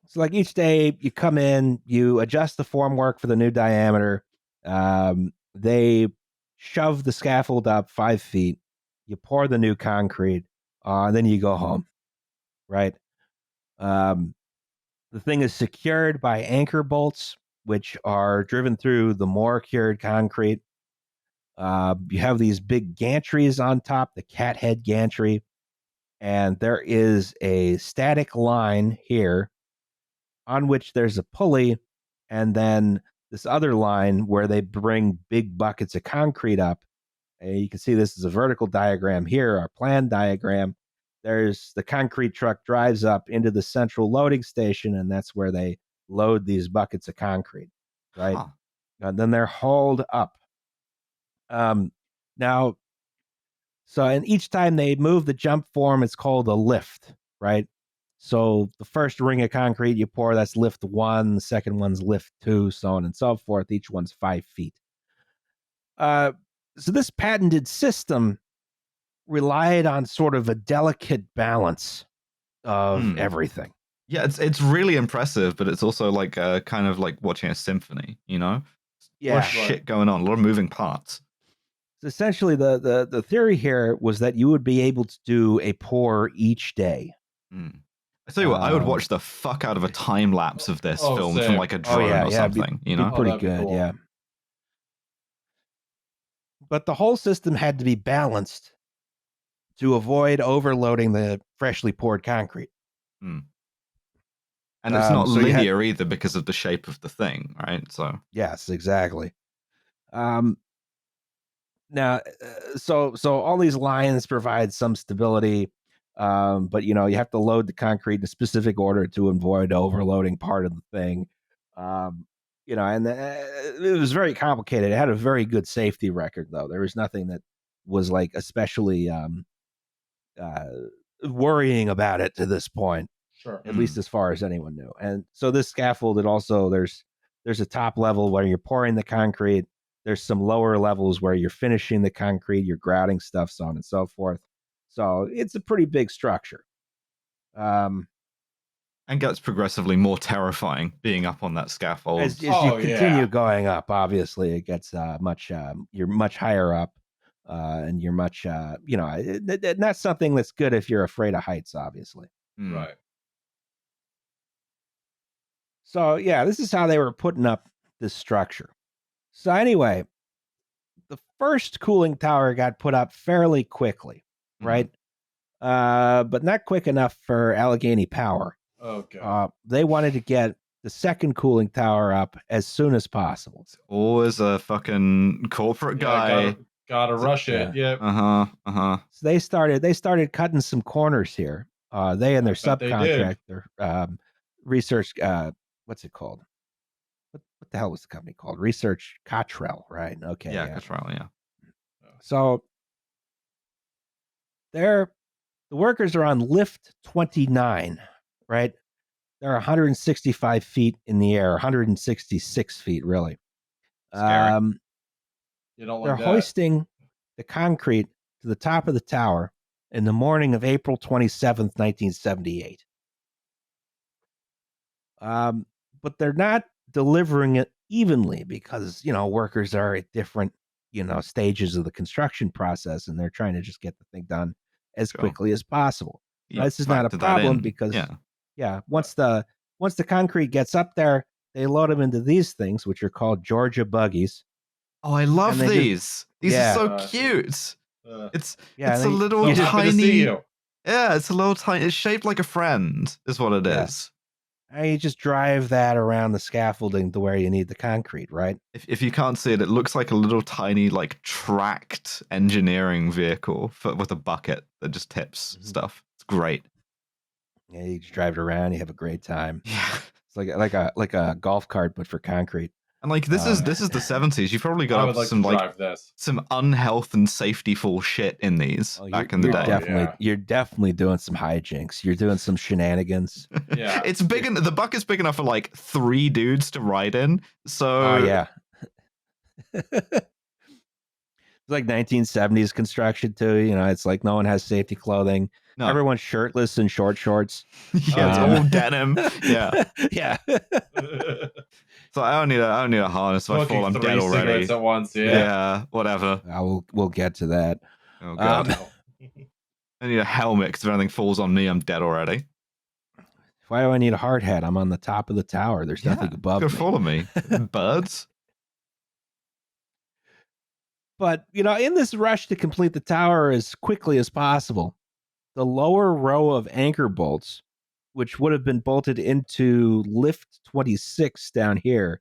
So like each day you come in, you adjust the formwork for the new diameter. They shove the scaffold up 5 feet. You pour the new concrete, and then you go home, right? The thing is secured by anchor bolts, which are driven through the more cured concrete. You have these big gantries on top, the cat head gantry, and there is a static line here on which there's a pulley, and then this other line where they bring big buckets of concrete up. And you can see this is a vertical diagram here, our plan diagram. There's the concrete truck drives up into the central loading station, and that's where they load these buckets of concrete, right? Huh. And then they're hauled up. Now, and each time they move the jump form, it's called a lift, right? So the first ring of concrete you pour, that's lift 1. The second one's lift 2, so on and so forth. Each one's 5 feet. So this patented system relied on sort of a delicate balance of everything. Yeah, it's really impressive, but it's also like kind of like watching a symphony, you know? Yeah, a lot of shit going on, a lot of moving parts. So essentially, the theory here was that you would be able to do a pour each day. I tell you what, I would watch the fuck out of a time lapse of this filmed from like a drone or something. You know, pretty good, cool. Yeah. But the whole system had to be balanced to avoid overloading the freshly poured concrete. And it's not linear either because of the shape of the thing, right? So yes, exactly. Now, so all these lines provide some stability, but you have to load the concrete in a specific order to avoid overloading part of the thing. And it was very complicated. It had a very good safety record, though. There was nothing that was like especially worrying about it to this point. Sure. At least as far as anyone knew. And so this scaffold, it also there's a top level where you're pouring the concrete. There's some lower levels where you're finishing the concrete, you're grouting stuff, so on and so forth. So it's a pretty big structure. And gets progressively more terrifying being up on that scaffold. As you continue going up, obviously, it gets you're much higher up, and you're much, not something that's good if you're afraid of heights, obviously. Right. So, yeah, this is how they were putting up this structure. So anyway, the first cooling tower got put up fairly quickly, right? But not quick enough for Allegheny Power. Okay. They wanted to get the second cooling tower up as soon as possible. It's always a fucking corporate guy. Gotta rush it. Yeah. So they started cutting some corners here. They and their subcontractor, research. What's it called? What the hell was the company called? Research Cottrell, right? Okay. Yeah, Cottrell, yeah. So the workers are on lift 29, right? They're 165 feet in the air, 166 feet, really. Scary. They're hoisting the concrete to the top of the tower in the morning of April 27th, 1978. But they're not delivering it evenly because, workers are at different, stages of the construction process, and they're trying to just get the thing done as quickly as possible. Yep, this is not a problem because, once the concrete gets up there, they load them into these things, which are called Georgia buggies. Oh, I love these. These are so cute. It's a little tiny. Yeah, it's a little tiny. It's shaped like a friend, is what it is. And you just drive that around the scaffolding to where you need the concrete, right? If you can't see it, it looks like a little tiny, like tracked engineering vehicle with a bucket that just tips stuff. It's great. Yeah, you just drive it around. You have a great time. Yeah, it's like a golf cart, but for concrete. And like this is the 70s. You've probably got some unhealth and safetyful shit in these back in the day. You're definitely doing some hijinks. You're doing some shenanigans. Yeah, it's big. The bucket's big enough for like 3 dudes to ride in. So yeah. like 1970s construction too. You know, it's like no one has safety clothing. No. Everyone's shirtless and short shorts. Yeah, it's all denim. Yeah. Yeah. So I don't need a harness. If I fall, I'm dead already. Cigarettes at once. Yeah. Whatever. We'll get to that. Oh god. I need a helmet because if anything falls on me, I'm dead already. Why do I need a hard hat? I'm on the top of the tower. There's nothing above me. Follow me, birds. But, you know, in this rush to complete the tower as quickly as possible, the lower row of anchor bolts, which would have been bolted into lift 26 down here,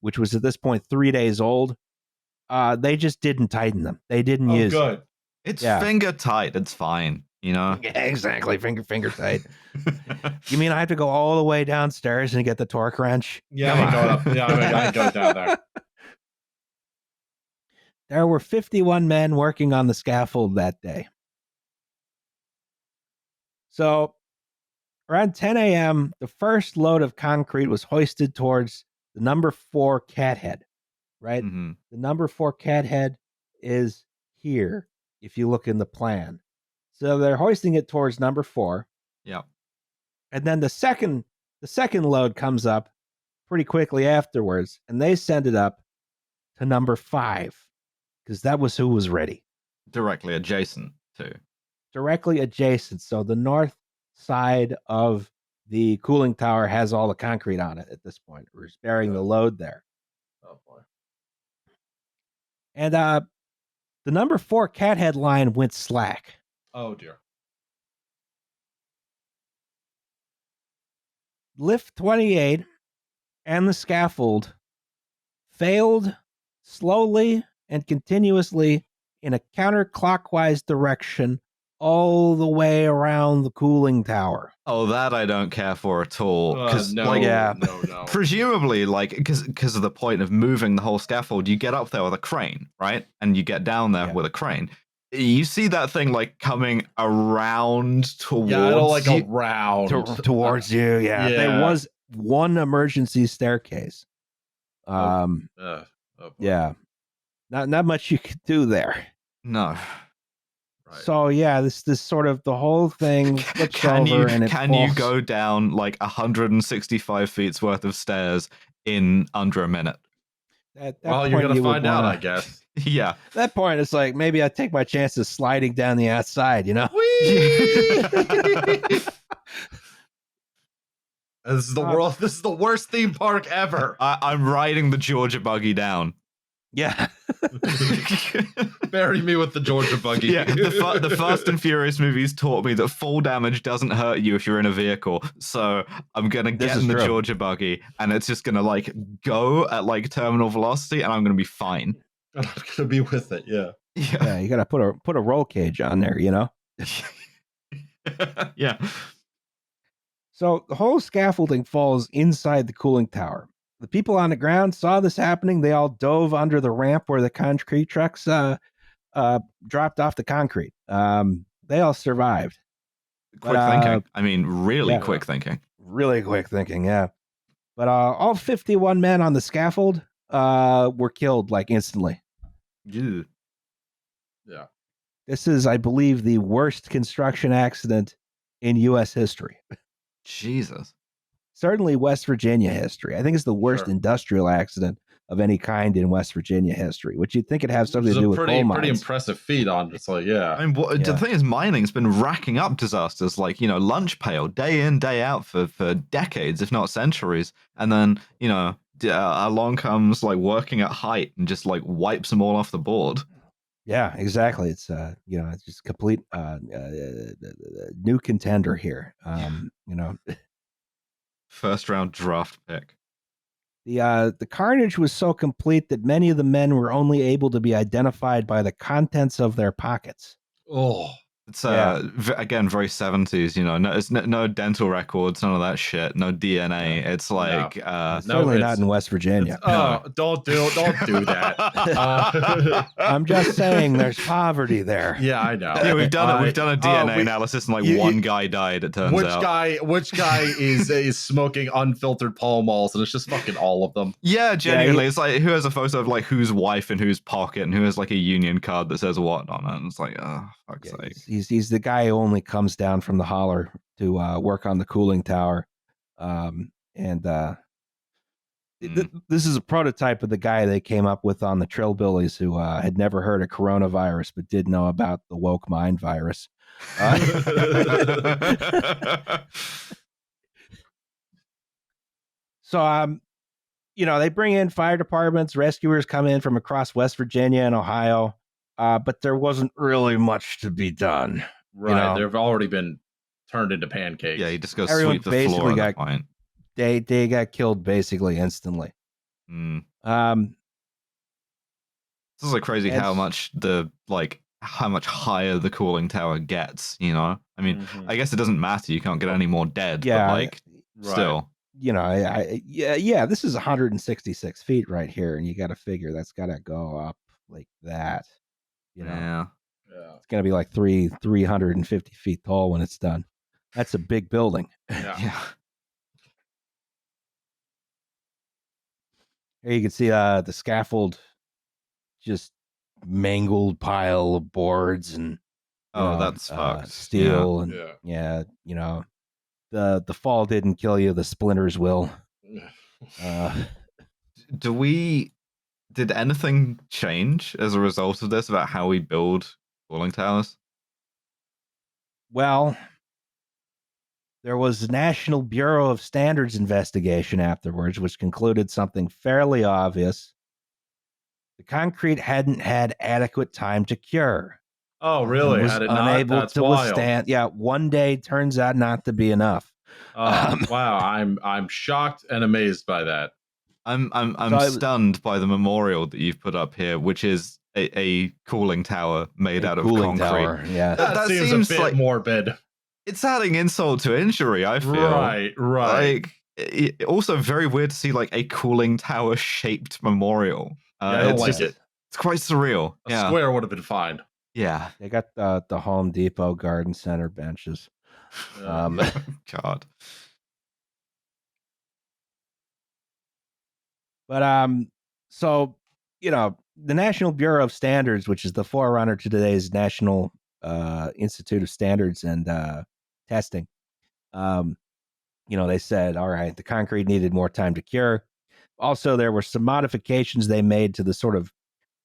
which was at this point 3 days old, they just didn't tighten them. They didn't use good. It's finger tight. It's fine, you know? Yeah, exactly. Finger tight. You mean I have to go all the way downstairs and get the torque wrench? Yeah, I go up. Yeah, I go down there. There were 51 men working on the scaffold that day. So around 10 a.m., the first load of concrete was hoisted towards the number 4 cathead, right? Mm-hmm. The number 4 cathead is here, if you look in the plan. So they're hoisting it towards number 4. Yeah. And then the second load comes up pretty quickly afterwards, and they send it up to number 5. Because that was who was ready. Directly adjacent to. Directly adjacent. So the north side of the cooling tower has all the concrete on it at this point. We're bearing the load there. Oh, boy. And the number 4 cathead line went slack. Oh, dear. Lift 28 and the scaffold failed slowly and continuously in a counterclockwise direction all the way around the cooling tower. Oh, that I don't care for at all. No. Presumably, like, because of the point of moving the whole scaffold, you get up there with a crane, right? And you get down there with a crane. You see that thing like coming around towards you. Around towards you. Yeah. There was one emergency staircase. Yeah. Not much you could do there. No. Right. So yeah, this sort of the whole thing flips can over and it can falls. you go down like 165 feet's worth of stairs in under a minute? Well, you're gonna find out, I guess. Yeah. At that point, it's like maybe I take my chances sliding down the outside. You know. This is the world. This is the worst theme park ever. I'm riding the Georgia buggy down. Yeah. Bury me with the Georgia buggy. Yeah, the Fast and Furious movies taught me that fall damage doesn't hurt you if you're in a vehicle. So I'm gonna get in the Georgia buggy, and it's just gonna like go at like terminal velocity, and I'm gonna be fine. I'm gonna be with it. Yeah. Yeah. You gotta put a roll cage on there. You know. Yeah. So the whole scaffolding falls inside the cooling tower. The people on the ground saw this happening. They all dove under the ramp where the concrete trucks dropped off the concrete. They all survived. Quick thinking. I mean, really quick thinking. Really quick thinking, yeah. But all 51 men on the scaffold were killed like instantly. Yeah. This is, I believe, the worst construction accident in U.S. history. Jesus. Certainly West Virginia history. I think it's the worst industrial accident of any kind in West Virginia history, which you'd think it'd have something to do with coal mines. Pretty impressive feat on it's like, yeah. I mean, the thing is, mining's been racking up disasters like, you know, lunch pail, day in, day out for decades, if not centuries. And then, you know, along comes like working at height and just like wipes them all off the board. Yeah, exactly. It's you know, it's just complete new contender here. You know. First round draft pick. The carnage was so complete that many of the men were only able to be identified by the contents of their pockets. Oh. It's again very 70s, you know. No, it's no dental records, none of that shit. No DNA. Yeah. It's like certainly not in West Virginia. Don't do that. I'm just saying, there's poverty there. Yeah, I know. Yeah, we've done a DNA analysis, and one guy died. It turns out. Which guy is smoking unfiltered Pall Malls, and it's just fucking all of them. Yeah, genuinely, it's like who has a photo of like whose wife in whose pocket, and who has like a union card that says what on it. And it's like, oh, fuck's sake. He's the guy who only comes down from the holler to work on the cooling tower, this is a prototype of the guy they came up with on the Trillbillies, who had never heard of coronavirus but did know about the woke mind virus. So they bring in fire departments, rescuers come in from across West Virginia and Ohio, but there wasn't really much to be done. Right, they've already been turned into pancakes. Yeah, he just goes sweep the floor at that point. They got killed basically instantly. This is like crazy how much higher the cooling tower gets. You know, I mean, I guess it doesn't matter. You can't get any more dead. Yeah, but still. This is 166 feet right here, and you got to figure that's got to go up like that. Yeah. It's gonna be like 350 feet tall when it's done. That's a big building. Yeah. Here you can see the scaffold, just mangled pile of boards and that's fucked. Steel and the fall didn't kill you, the splinters will. Did anything change as a result of this about how we build cooling towers? Well, there was a National Bureau of Standards investigation afterwards, which concluded something fairly obvious. The concrete hadn't had adequate time to cure. Oh, really? Was unable to withstand. Yeah, one day turns out not to be enough. Wow, I'm shocked and amazed by that. I'm stunned by the memorial that you've put up here, which is a cooling tower made out of concrete. Tower, yeah, that seems a bit morbid. It's adding insult to injury, I feel. Right. Like, also very weird to see like a cooling tower shaped memorial. It's quite surreal. A square would have been fine. Yeah, they got the Home Depot Garden Center benches. God. But so the National Bureau of Standards, which is the forerunner to today's National Institute of Standards and Testing, they said, all right, the concrete needed more time to cure. Also, there were some modifications they made to the sort of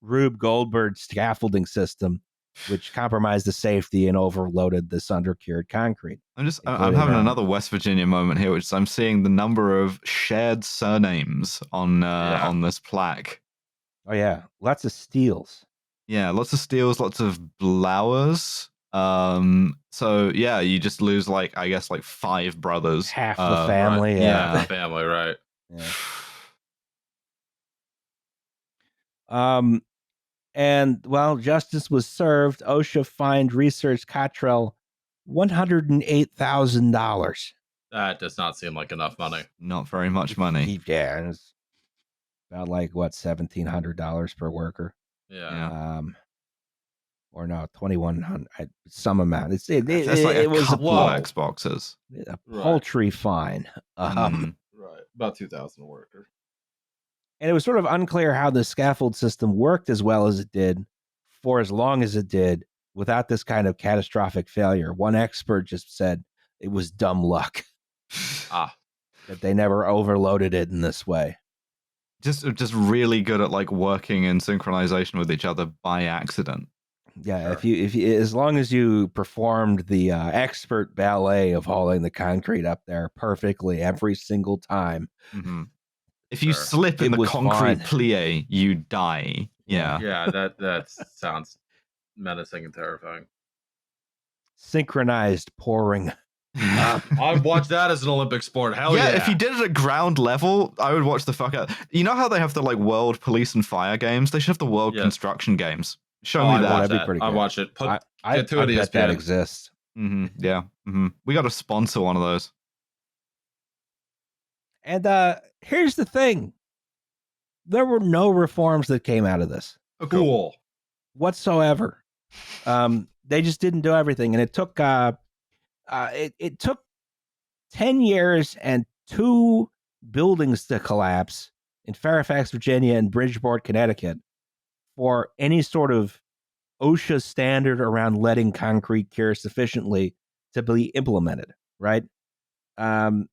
Rube Goldberg scaffolding system, which compromised the safety and overloaded this undercured concrete. I'm having another West Virginia moment here, which is I'm seeing the number of shared surnames on this plaque. Oh yeah, lots of Steels. Yeah, lots of Steels, lots of Blowers. So yeah, you just lose like 5 brothers, half the family. Right. Yeah, the family, right? Yeah. And while justice was served, OSHA fined Research Cottrell $108,000. That does not seem like enough money. Not very much money. Yeah, it's about like $1,700 per worker. Yeah. Or no, 2,100, some amount. That's like it was couple of Xboxes. A paltry fine. Right, about 2,000 a worker. And it was sort of unclear how the scaffold system worked as well as it did for as long as it did without this kind of catastrophic failure. One expert just said it was dumb luck. That they never overloaded it in this way. Just really good at like working in synchronization with each other by accident. Yeah, sure. if you as long as you performed the expert ballet of hauling the concrete up there perfectly every single time. Mm-hmm. If you slip in the concrete plie, you die. Yeah. Yeah, that sounds menacing and terrifying. Synchronized pouring. I'd watch that as an Olympic sport. Hell yeah. If you did it at ground level, I would watch the fuck out. You know how they have the like world police and fire games? They should have the world construction games. Show me that. That'd be pretty good. I'd watch it. I bet that exists. Yeah. We got to sponsor one of those. And here's the thing. There were no reforms that came out of this. Cool. Whatsoever. They just didn't do everything. And it took it took 10 years and 2 buildings to collapse in Fairfax, Virginia and Bridgeport, Connecticut for any sort of OSHA standard around letting concrete cure sufficiently to be implemented, right? And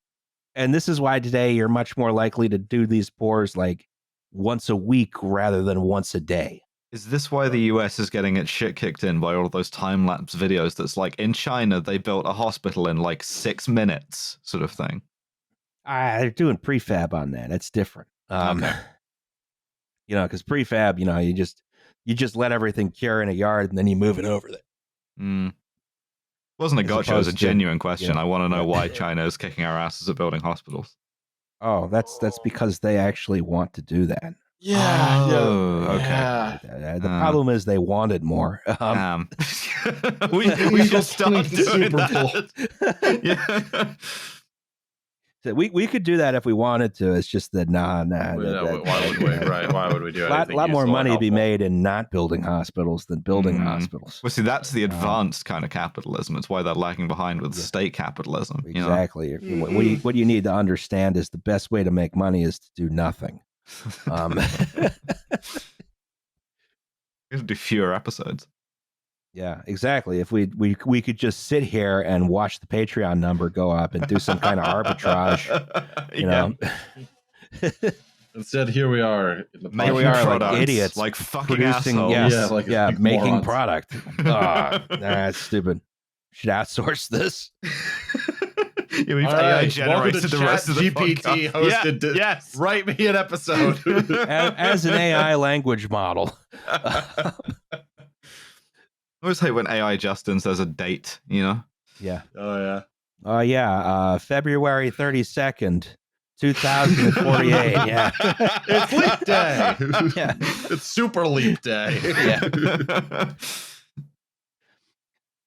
this is why today you're much more likely to do these pours like once a week rather than once a day. Is this why the US is getting its shit kicked in by all of those time-lapse videos that's like, in China, they built a hospital in like 6 minutes sort of thing? They're doing prefab on that. It's different. Okay. Because prefab, you just let everything cure in a yard and then you move it over there. Wasn't a gotcha, it was a genuine question. Yeah. I want to know why China is kicking our asses at building hospitals. Oh, that's because they actually want to do that. Yeah. Okay. The problem is they wanted more. We should stop doing that. Yeah. So we could do that if we wanted to. It's just that why would we? Right? Why would we do it? A lot more money to be made in not building hospitals than building hospitals. Well, see, that's the advanced kind of capitalism. It's why they're lagging behind with state capitalism. Exactly. What you need to understand is the best way to make money is to do nothing. You have to do fewer episodes. Yeah, exactly. If we could just sit here and watch the Patreon number go up and do some kind of arbitrage, you know. Instead, here we are. Here we are, products, like idiots, like fucking producing, assholes. making morons. product. That's stupid. Should outsource this. We've AI generated the rest of the GPT hosted. Yes. Write me an episode as an AI language model. I always hate when AI Justin says a date, Yeah. Oh yeah. February 32nd, 2048. Yeah. It's leap day. Yeah. It's super leap day. Yeah.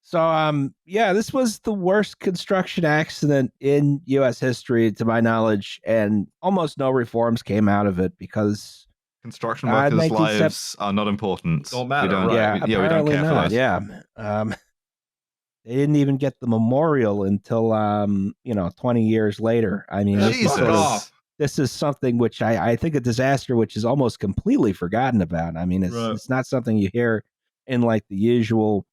So, this was the worst construction accident in U.S. history, to my knowledge, and almost no reforms came out of it because construction workers' lives are not important. Don't matter. We don't care for those. Yeah. They didn't even get the memorial until 20 years later. I mean, this is something which I think a disaster which is almost completely forgotten about. I mean, it's not something you hear in like the usual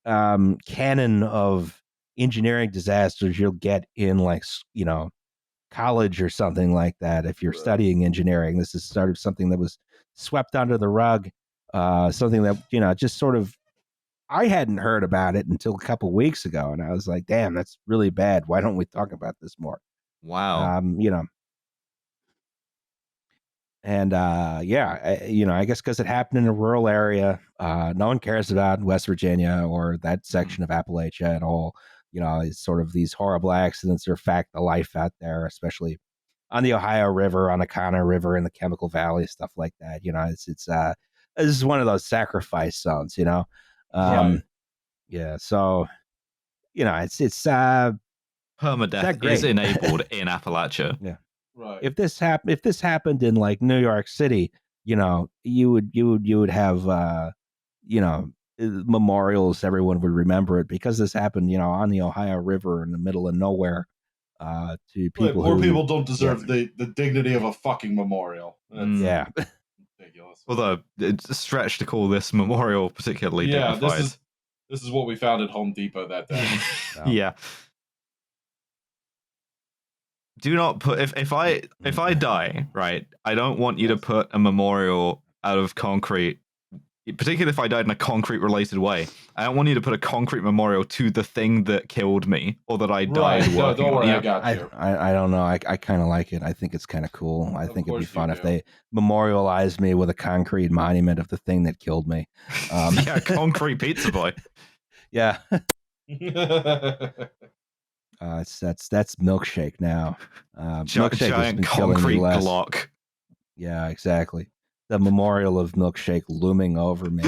canon of engineering disasters you'll get in like college or something like that. If you're studying engineering, this is sort of something that was swept under the rug, something that just sort of I hadn't heard about it until a couple weeks ago, and I was like, damn, that's really bad. Why don't we talk about this more? Wow. And I guess because it happened in a rural area, no one cares about West Virginia or that section of Appalachia at all. It's sort of these horrible accidents are fact of life out there, especially on the Ohio River, on the Connor River, in the Chemical Valley, stuff like that. It's this is one of those sacrifice zones. Yeah. So it's permadeath is enabled in Appalachia. Yeah. Right. If this happened in like New York City, you would have memorials. Everyone would remember it because this happened, on the Ohio River in the middle of nowhere. To people, poor people don't deserve the dignity of a fucking memorial. Yeah, ridiculous. Although it's a stretch to call this memorial particularly dignified. This is what we found at Home Depot that day. Yeah. Do not put if I die, right, I don't want you to put a memorial out of concrete, particularly if I died in a concrete related way. I don't want you to put a concrete memorial to the thing that killed me or that I died working. No, don't worry, on. I got you. I don't know. I kind of like it. I think it's kind of cool. I think it'd be fun if they memorialized me with a concrete monument of the thing that killed me. Yeah, concrete pizza boy. Yeah. That's milkshake now. Milkshake has been killing me less. Glock. Yeah, exactly. the memorial of Milkshake looming over me.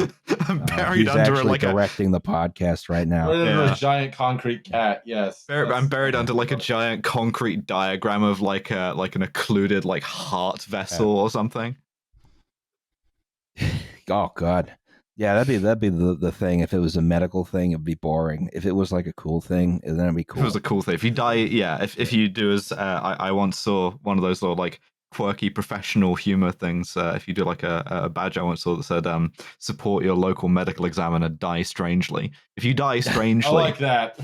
I'm buried he's under actually like directing the podcast right now. Right under a giant concrete cat. Yes, I'm buried under like a giant concrete diagram of like an occluded like heart vessel or something. Oh God, yeah, that'd be the thing. If it was a medical thing, it'd be boring. If it was like a cool thing, then it'd be cool. If it was a cool thing. If you die, yeah. If you do as I once saw one of those little like quirky professional humor things. If you do like a badge I once saw that said support your local medical examiner, die strangely. If you die strangely, I like that.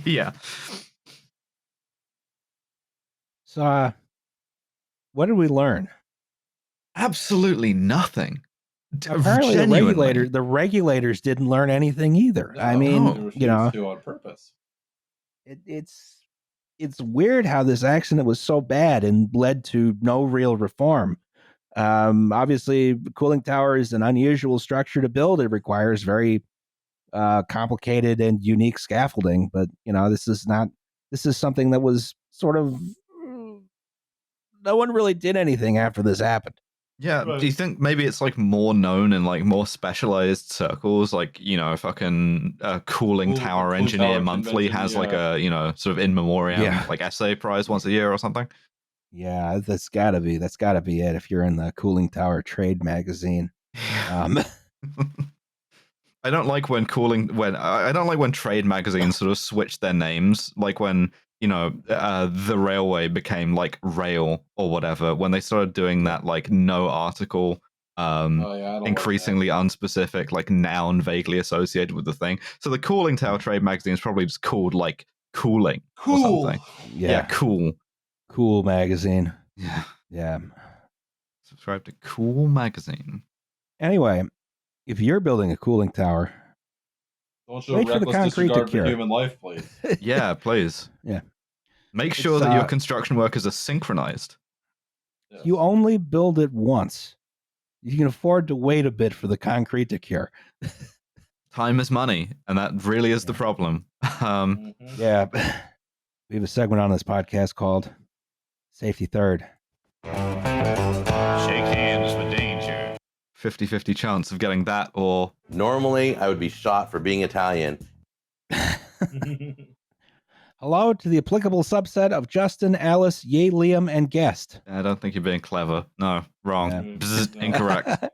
Yeah. So, what did we learn? Absolutely nothing. Apparently, the regulators didn't learn anything either. No, I mean, they refused to on purpose. It's weird how this accident was so bad and led to no real reform. Obviously, cooling tower is an unusual structure to build. It requires very complicated and unique scaffolding. But this is something that was sort of no one really did anything after this happened. Yeah, right. Do you think maybe it's like more known in like more specialized circles? Like, fucking Cooling Tower Engineer Monthly has like a, sort of in memoriam like essay prize once a year or something. Yeah, that's gotta be it if you're in the Cooling Tower Trade magazine. I don't like when trade magazines sort of switch their names, like when the railway became like Rail or whatever, when they started doing that like no article increasingly unspecific like noun vaguely associated with the thing. So the Cooling Tower Trade magazine is probably just called like Cooling or something. Yeah, Cool magazine. Yeah. Subscribe to Cool magazine. Anyway, if you're building a cooling tower, don't show wait for the concrete to cure. Human life, please. Yeah, please. Yeah. Make sure that your construction workers are synchronized. Yes. You only build it once. You can afford to wait a bit for the concrete to cure. Time is money, and that really is the problem. Yeah. We have a segment on this podcast called Safety Third. Shake hands for danger. 50-50 chance of getting that, or... Normally, I would be shot for being Italian. Hello to the applicable subset of Justin, Alice, Ye, Liam, and Guest. I don't think you're being clever. No, wrong. Yeah. Bzz, incorrect.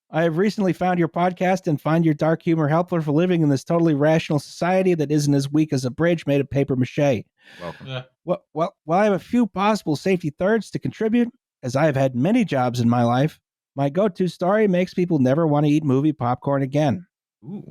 I have recently found your podcast and find your dark humor helpful for living in this totally rational society that isn't as weak as a bridge made of paper mache. Welcome. Yeah. Well, I have a few possible safety thirds to contribute, as I have had many jobs in my life. My go-to story makes people never want to eat movie popcorn again. Ooh.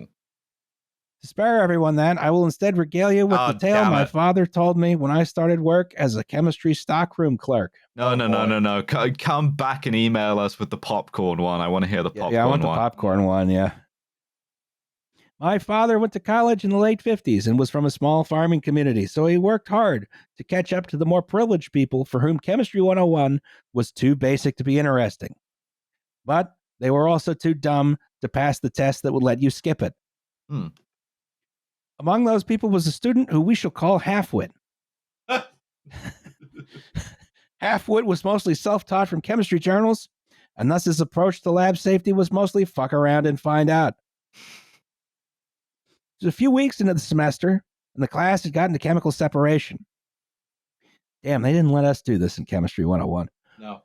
To spare everyone that, I will instead regale you with the tale my father told me when I started work as a chemistry stockroom clerk. No. Come back and email us with the popcorn one. I want to hear the popcorn one. Yeah, I want the popcorn one, yeah. My father went to college in the late 50s and was from a small farming community, so he worked hard to catch up to the more privileged people for whom Chemistry 101 was too basic to be interesting. But they were also too dumb to pass the test that would let you skip it. Among those people was a student who we shall call Halfwit. Halfwit was mostly self-taught from chemistry journals, and thus his approach to lab safety was mostly fuck around and find out. It was a few weeks into the semester, and the class had gotten to chemical separation. Damn, they didn't let us do this in Chemistry 101. No.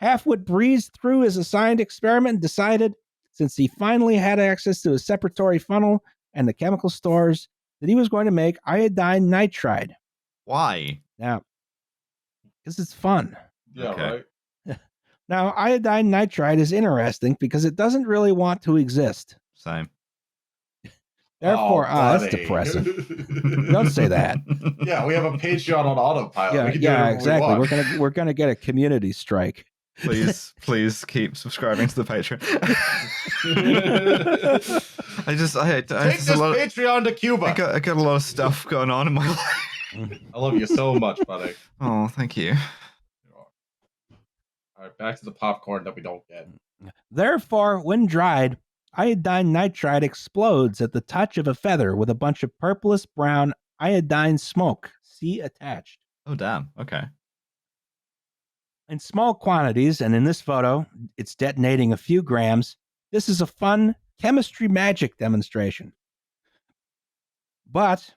Halfwit breezed through his assigned experiment and decided, since he finally had access to a separatory funnel and the chemical stores, that he was going to make iodine nitride. Why? Now, because it's fun. Yeah, okay. Right? Now, iodine nitride is interesting because it doesn't really want to exist. Same. Therefore, that's depressing. Don't say that. Yeah, we have a Patreon on autopilot. Yeah, exactly. We're gonna get a community strike. Please keep subscribing to the Patreon. I take this Patreon to Cuba. I got a lot of stuff going on in my life. I love you so much, buddy. Oh, thank you. All right, back to the popcorn that we don't get. Therefore, when dried, iodine nitride explodes at the touch of a feather with a bunch of purplish brown iodine smoke. See attached. Oh, damn. Okay. In small quantities, and in this photo, it's detonating a few grams. This is a fun chemistry magic demonstration. But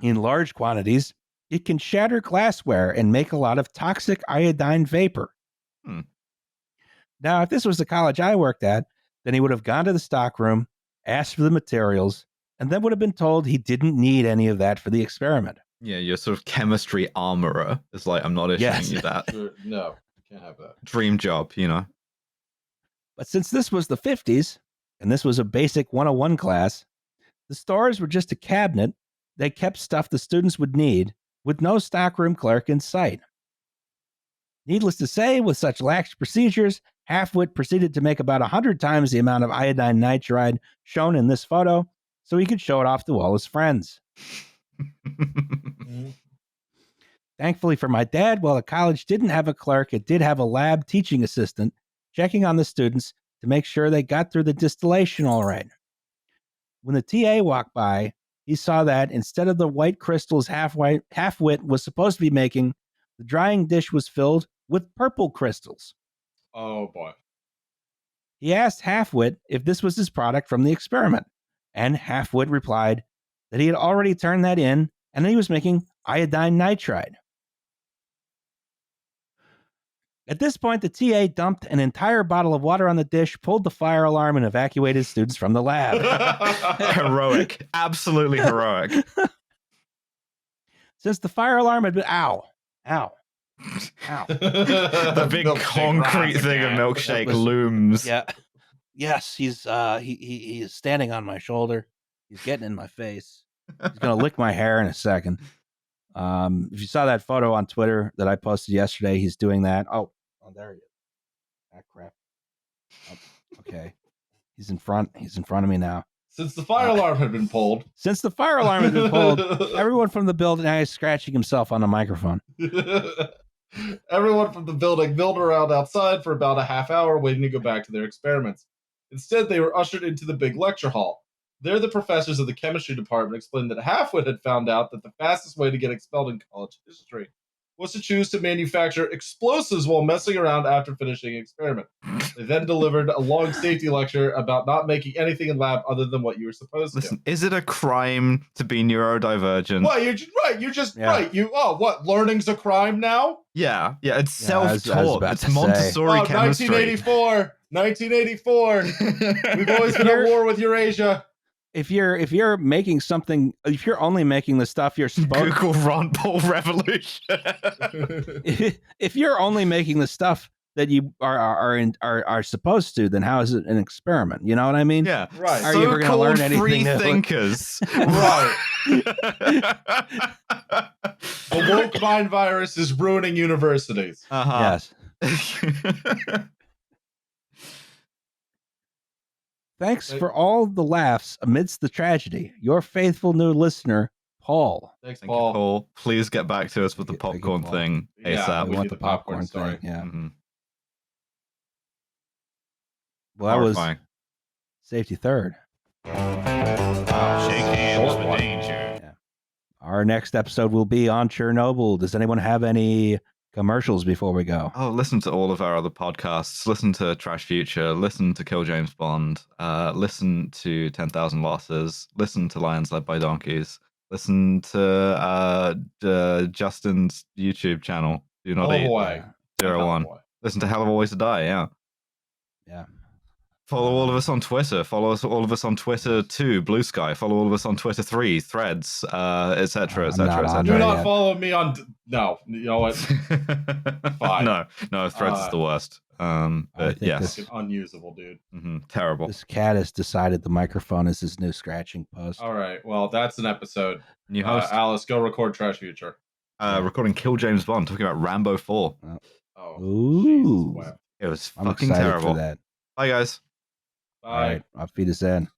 in large quantities, it can shatter glassware and make a lot of toxic iodine vapor. Now, if this was the college I worked at, then he would have gone to the stockroom, asked for the materials, and then would have been told he didn't need any of that for the experiment. Yeah, your sort of chemistry armorer is like, I'm not issuing you that. No, you can't have that. Dream job, you know. But since this was the 50s, and this was a basic 101 class, the stores were just a cabinet. They kept stuff the students would need, with no stockroom clerk in sight. Needless to say, with such lax procedures, Halfwit proceeded to make about 100 times the amount of iodine nitride shown in this photo, so he could show it off to all his friends. Thankfully for my dad, while the college didn't have a clerk, it did have a lab teaching assistant checking on the students to make sure they got through the distillation all right. When the TA walked by, he saw that instead of the white crystals Halfwit was supposed to be making, the drying dish was filled with purple crystals. Oh, boy. He asked Halfwit if this was his product from the experiment, and Halfwit replied that he had already turned that in and that he was making iodine nitride. At this point, the TA dumped an entire bottle of water on the dish, pulled the fire alarm, and evacuated students from the lab. Heroic. Absolutely heroic. Since the fire alarm had been... Ow. The big concrete thing of milkshake looms. Yeah. Yes, he is standing on my shoulder. He's getting in my face. He's going to lick my hair in a second. If you saw that photo on Twitter that I posted yesterday, he's doing that. Oh, there he is. Ah, crap. Oh, okay. He's in front of me now. Since the fire alarm had been pulled. Everyone from the building is scratching himself on the microphone. Everyone from the building milled around outside for about a half hour waiting to go back to their experiments. Instead, they were ushered into the big lecture hall. There, the professors of the chemistry department explained that Halfwit had found out that the fastest way to get expelled in college history was to choose to manufacture explosives while messing around after finishing an experiment. They then delivered a long safety lecture about not making anything in lab other than what you were supposed to. Listen, is it a crime to be neurodivergent? Well, you're just right. What, learning's a crime now? Yeah, it's self-taught. It's Montessori chemistry. 1984. We've always been at war with Eurasia. If you're making something, if you're only making the stuff you're supposed Google Ron Paul revolution. If you're only making the stuff that you are supposed to, then how is it an experiment? You know what I mean? Yeah, right. Are you ever going to learn anything? Free thinkers, right? The woke mind virus is ruining universities. Yes. Thanks for all the laughs amidst the tragedy. Your faithful new listener, Paul. Thanks, Thank you, Paul. Please get back to us with the popcorn thing ASAP. Yeah, we want the popcorn story. thing. Yeah. Mm-hmm. Well, that was safety third. Shake hands with danger. Yeah. Our next episode will be on Chernobyl. Does anyone have any commercials before we go? Oh, listen to all of our other podcasts. Listen to Trash Future. Listen to Kill James Bond. Listen to 10,000 Losses. Listen to Lions Led by Donkeys. Listen to Justin's YouTube channel. Do not eat. 01. Listen to Hell of a Ways to Die. Yeah. Follow all of us on Twitter. Follow all of us on Twitter 2, Blue Sky. Follow all of us on Twitter 3, Threads, etc., etc., etc. Do not follow me on. No, you know what? Fine. No, Threads is the worst. But yes, it's unusable, dude. Terrible. This cat has decided the microphone is his new scratching post. All right, well, that's an episode. New host, Alice, go record Trash Future. Recording Kill James Bond, talking about Rambo 4. Oh, ooh, Jesus, it was I'm fucking excited terrible. for that. Bye, guys. Bye. All right, auf Wiedersehen.